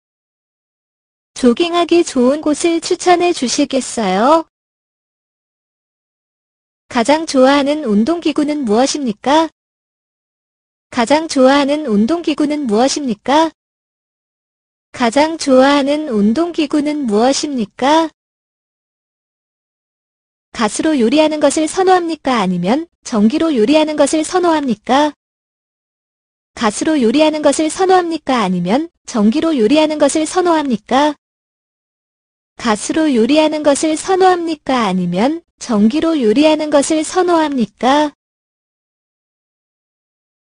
조깅하기 좋은 곳을 추천해 주시겠어요? 가장 좋아하는 운동기구는 무엇입니까? 가장 좋아하는 운동기구는 무엇입니까? 가장 좋아하는 운동기구는 무엇입니까? 가스로 요리하는 것을 선호합니까? 아니면 전기로 요리하는 것을 선호합니까? 가스로 요리하는 것을 선호합니까? 아니면 전기로 요리하는 것을 선호합니까? 가스로 요리하는 것을 선호합니까? 아니면 전기로 요리하는 것을 선호합니까?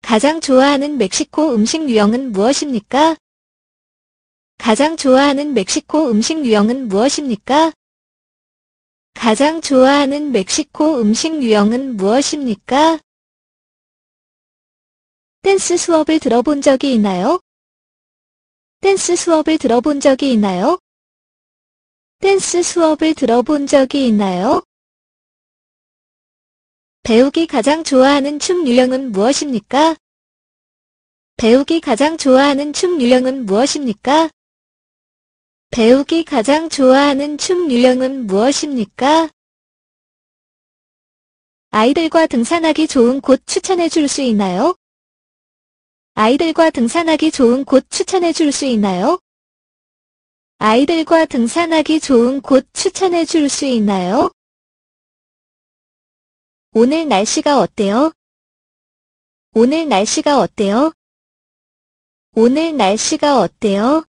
가장 좋아하는 멕시코 음식 유형은 무엇입니까? 가장 좋아하는 멕시코 음식 유형은 무엇입니까? 가장 좋아하는 멕시코 음식 유형은 무엇입니까? 댄스 수업을 들어본 적이 있나요? 댄스 수업을 들어본 적이 있나요? 댄스 수업을 들어본 적이 있나요? 배우기 가장 좋아하는 춤 유형은 무엇입니까? 배우기 가장 좋아하는 춤 유형은 무엇입니까? 배우기 가장 좋아하는 춤 유형은 무엇입니까? 아이들과 등산하기 좋은 곳 추천해 줄 수 있나요? 아이들과 등산하기 좋은 곳 추천해 줄 수 있나요? 아이들과 등산하기 좋은 곳 추천해 줄 수 있나요? 오늘 날씨가 어때요? 오늘 날씨가 어때요? 오늘 날씨가 어때요?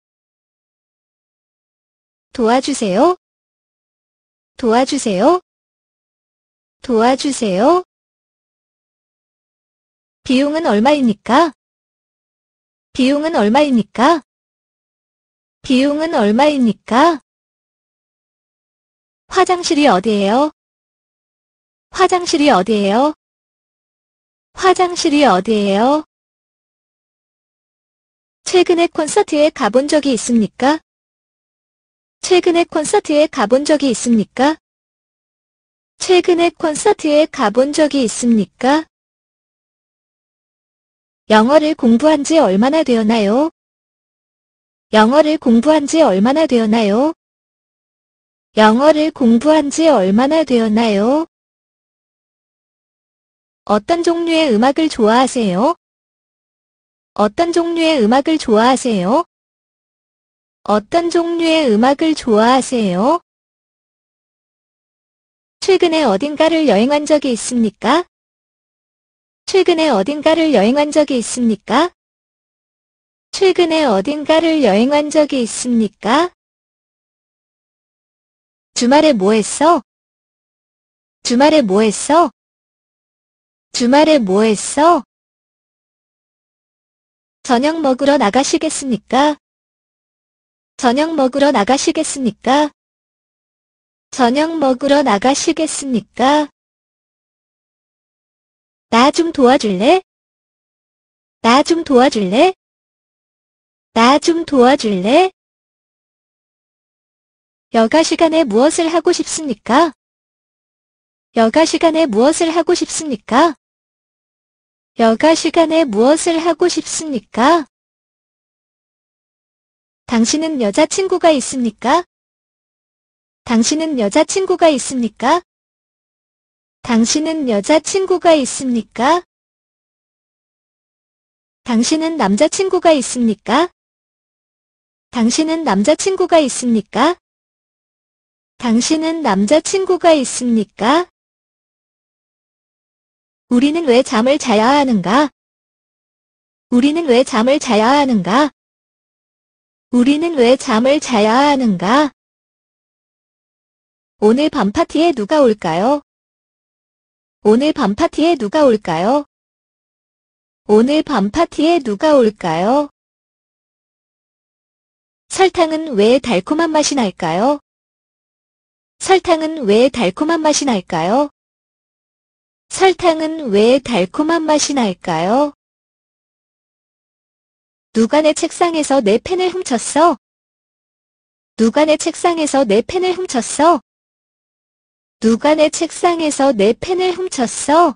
도와주세요. 도와주세요. 도와주세요. 비용은 얼마입니까? 비용은 얼마입니까? 비용은 얼마입니까? 화장실이 어디예요? 화장실이 어디예요? 화장실이 어디예요? 최근에 콘서트에 가본 적이 있습니까? 최근에 콘서트에 가본 적이 있습니까? 최근에 콘서트에 가본 적이 있습니까? 영어를 공부한 지 얼마나 되었나요? 영어를 공부한 지 얼마나 되었나요? 영어를 공부한 지 얼마나 되었나요? 어떤 종류의 음악을 좋아하세요? 어떤 종류의 음악을 좋아하세요? 어떤 종류의 음악을 좋아하세요? 최근에 어딘가를 여행한 적이 있습니까? 최근에 어딘가를 여행한 적이 있습니까? 최근에 어딘가를 여행한 적이 있습니까? 주말에 뭐 했어? 주말에 뭐 했어? 주말에 뭐 했어? 저녁 먹으러 나가시겠습니까? 저녁 먹으러 나가시겠습니까? 저녁 먹으러 나가시겠습니까? 나 좀 도와줄래? 나 좀 도와줄래? 나 좀 도와줄래? 여가 시간에 무엇을 하고 싶습니까? 여가 시간에 무엇을 하고 싶습니까? 여가 시간에 무엇을 하고 싶습니까? 당신은 여자친구가 있습니까? 당신은 여자친구가 있습니까? 당신은 여자친구가 있습니까? 당신은 남자친구가 있습니까? 당신은 남자친구가 있습니까? 당신은 남자친구가 있습니까? 우리는 왜 잠을 자야 하는가? 우리는 왜 잠을 자야 하는가? 우리는 왜 잠을 자야 하는가? 오늘 밤 파티에 누가 올까요? 오늘 밤 파티에 누가 올까요? 오늘 밤 파티에 누가 올까요? 설탕은 왜 달콤한 맛이 날까요? 설탕은 왜 달콤한 맛이 날까요? 설탕은 왜 달콤한 맛이 날까요? 누가 내 책상에서 내 펜을 훔쳤어? 누가 내 책상에서 내 펜을 훔쳤어? 누가 내 책상에서 내 펜을 훔쳤어?